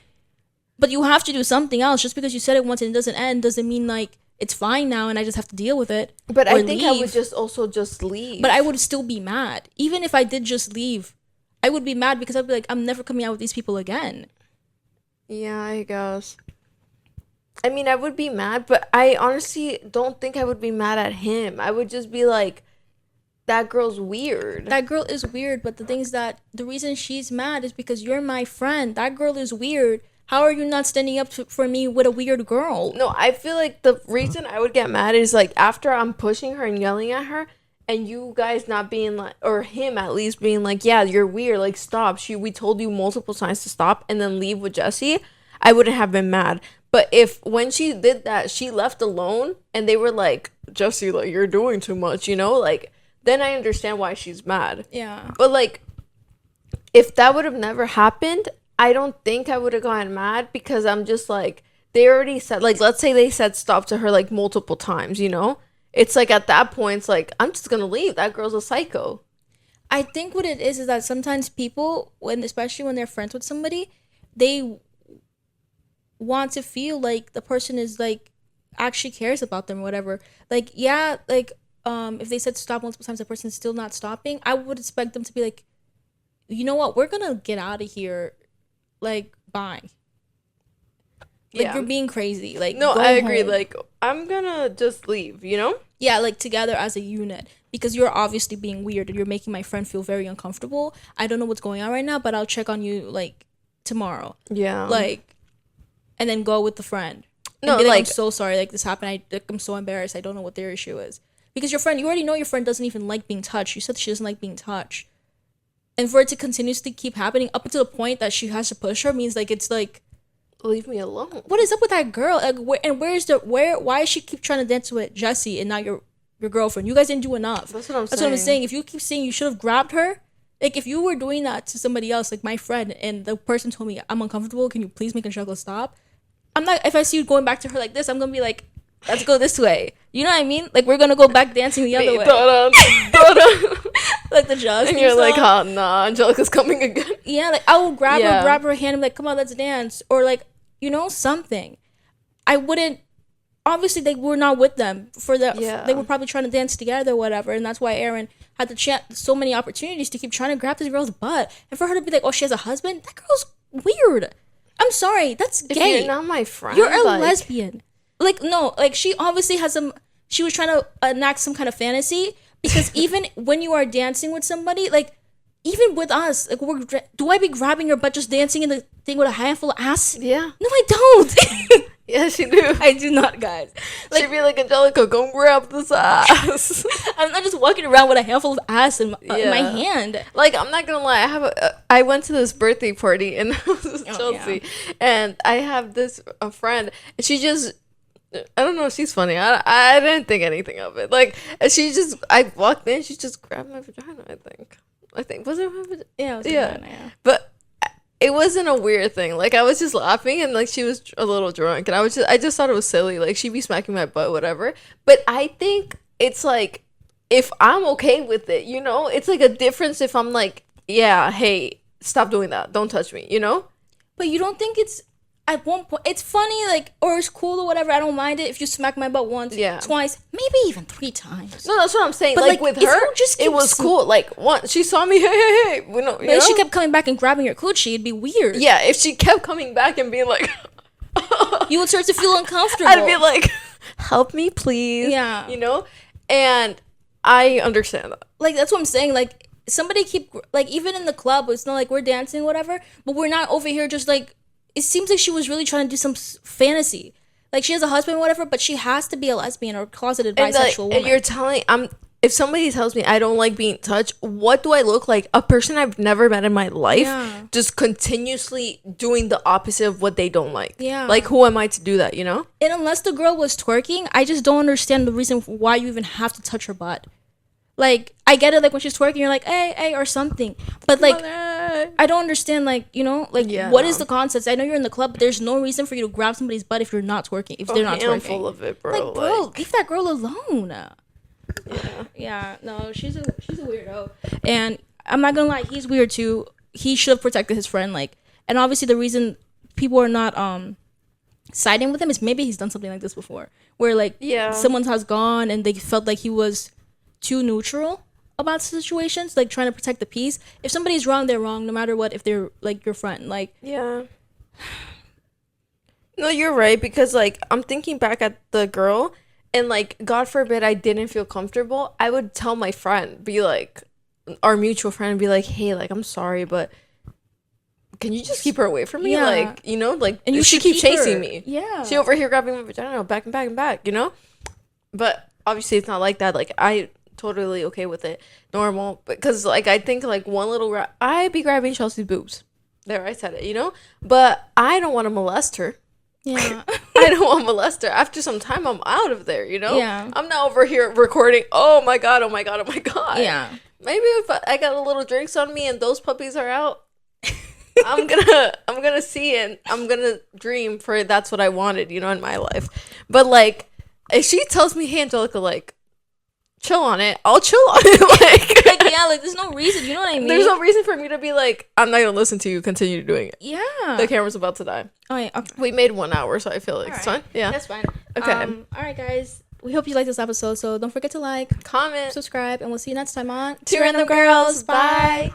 But you have to do something else. Just because you said it once and it doesn't end doesn't mean, like, it's fine now and I just have to deal with it. But I think I would just leave. But I would still be mad. Even if I did just leave, I would be mad because I'd be like, I'm never coming out with these people again. Yeah, I guess. I mean, I would be mad, but I honestly don't think I would be mad at him. I would just be like, that girl's weird. That girl is weird, but the thing is that the reason she's mad is because you're my friend. That girl is weird. How are you not standing up for me with a weird girl? No, I feel like the reason I would get mad is, like, after I'm pushing her and yelling at her, and you guys not being like, or him at least being like, yeah, you're weird, like, stop. We told you multiple times to stop, and then leave with Jessie, I wouldn't have been mad. But if when she did that, she left alone, and they were like, Jessie, like, you're doing too much, you know? Like, then I understand why she's mad. Yeah. But, like, if that would have never happened, I don't think I would have gotten mad, because I'm just like, they already said, like, let's say they said stop to her like multiple times, you know? It's like at that point, it's like, I'm just gonna leave. That girl's a psycho. I think what it is that sometimes people, especially when they're friends with somebody, they want to feel like the person is like actually cares about them or whatever. Like, yeah, like if they said stop multiple times, the person's still not stopping, I would expect them to be like, you know what, we're gonna get out of here. Like, bye. Like, you're being crazy. Like, no, I agree. Like, I'm gonna just leave, you know? Yeah, like, together as a unit. Because you're obviously being weird and you're making my friend feel very uncomfortable. I don't know what's going on right now, but I'll check on you, like, tomorrow. Yeah. Like, and then go with the friend. No, like, like, I'm so sorry, like, this happened. I'm so embarrassed. I don't know what their issue is. Because you already know your friend doesn't even like being touched. You said she doesn't like being touched. And for it to continuously keep happening up until the point that she has to push her means, like, it's like, leave me alone. What is up with that girl? Like, why is she keep trying to dance with Jesse and not your girlfriend? You guys didn't do enough. That's what I'm saying. That's what I'm saying. If you keep saying you should have grabbed her, like, if you were doing that to somebody else, like my friend, and the person told me I'm uncomfortable, can you please make a struggle stop? I'm not. If I see you going back to her like this, I'm gonna be like, let's go this way. You know what I mean? Like, we're gonna go back dancing the other way. Like the Justin. And you're song. like, oh, nah, Angelica's coming again. Yeah, like I will grab her hand and be like, come on, let's dance, or like, you know, something. I wouldn't. Obviously, they were not with them for the. Yeah. They were probably trying to dance together or whatever, and that's why Aaron had so many opportunities to keep trying to grab this girl's butt, and for her to be like, "Oh, she has a husband." That girl's weird. I'm sorry, that's gay. If you're not my friend. You're a lesbian. Like, no, like she obviously has some. She was trying to enact some kind of fantasy, because even when you are dancing with somebody, like. Even with us, like, do I be grabbing your butt just dancing in the thing with a handful of ass? Yeah. No, I don't. Yes, you do. I do not, guys. Like, she'd be like, Angelica, go grab this ass. I'm not just walking around with a handful of ass in my hand. Like, I'm not gonna lie. I went to this birthday party in Chelsea, and I have a friend, and she just. I don't know. She's funny. I didn't think anything of it. Like, I walked in, she just grabbed my vagina. I think was it my vagina? Yeah. It was vagina, yeah. But it wasn't a weird thing. Like, I was just laughing, and like she was a little drunk, and I just thought it was silly. Like, she'd be smacking my butt, whatever. But I think it's like, if I'm okay with it, you know, it's like a difference if I'm like, yeah, hey, stop doing that. Don't touch me, you know? But you don't think it's. At one point, it's funny, like, or it's cool or whatever. I don't mind it if you smack my butt once, twice, maybe even 3 times. No, that's what I'm saying. But like with her, it was cool. Like, once she saw me, hey. But if she kept coming back and grabbing your coochie, it'd be weird. Yeah, if she kept coming back and being like, you would start to feel uncomfortable. I'd be like, help me, please. Yeah, you know. And I understand that. Like, that's what I'm saying. Like, somebody like, even in the club, it's not like we're dancing, whatever. But we're not over here just like. It seems like she was really trying to do some fantasy. Like, she has a husband or whatever, but she has to be a lesbian or closeted bisexual woman. And you're telling... if somebody tells me I don't like being touched, what do I look like? A person I've never met in my life, just continuously doing the opposite of what they don't like. Yeah. Like, who am I to do that, you know? And unless the girl was twerking, I just don't understand the reason why you even have to touch her butt. Like, I get it, like, when she's twerking, you're like, hey, or something. But, like, I don't understand, like, you know, like, what is the concept? I know you're in the club, but there's no reason for you to grab somebody's butt if you're not twerking, if they're not twerking. I'm full of it, bro. Like, bro, leave that girl alone. Yeah, no, she's a weirdo. And I'm not gonna lie, he's weird, too. He should have protected his friend, like, and obviously the reason people are not, siding with him is maybe he's done something like this before. Where, like, someone's has gone and they felt like he was too neutral about situations, like trying to protect the peace. If somebody's wrong, they're wrong, no matter what. If they're like your friend, like no, you're right, because like I'm thinking back at the girl, and like God forbid I didn't feel comfortable, I would tell my friend, be like our mutual friend, be like, hey, like I'm sorry, but can you just keep her away from me? Like, you know, like, and she keeps chasing me. She over here grabbing my vagina back and back and back, you know. But obviously it's not like that. Like, I totally okay with it, normal, because like I think like one little I'd be grabbing Chelsea's boobs. There, I said it, you know. But I don't want to molest her. I don't want to molest her. After some time, I'm out of there, you know. I'm not over here recording. Oh my god. maybe if I got a little drinks on me and those puppies are out, I'm gonna see and I'm gonna dream for that's what I wanted, you know, in my life. But like, if she tells me, hey Angelica, like, chill on it, I'll chill on it. Like, yeah, like there's no reason, you know what I mean? There's no reason for me to be like, I'm not gonna listen to you, continue doing it. Yeah. The camera's about to die. Oh yeah, okay. We made 1 hour, so I feel like it's fine. Yeah. That's fine. Okay. All right, guys. We hope you liked this episode, so don't forget to like, comment, subscribe, and we'll see you next time on Two Random Girls. Bye.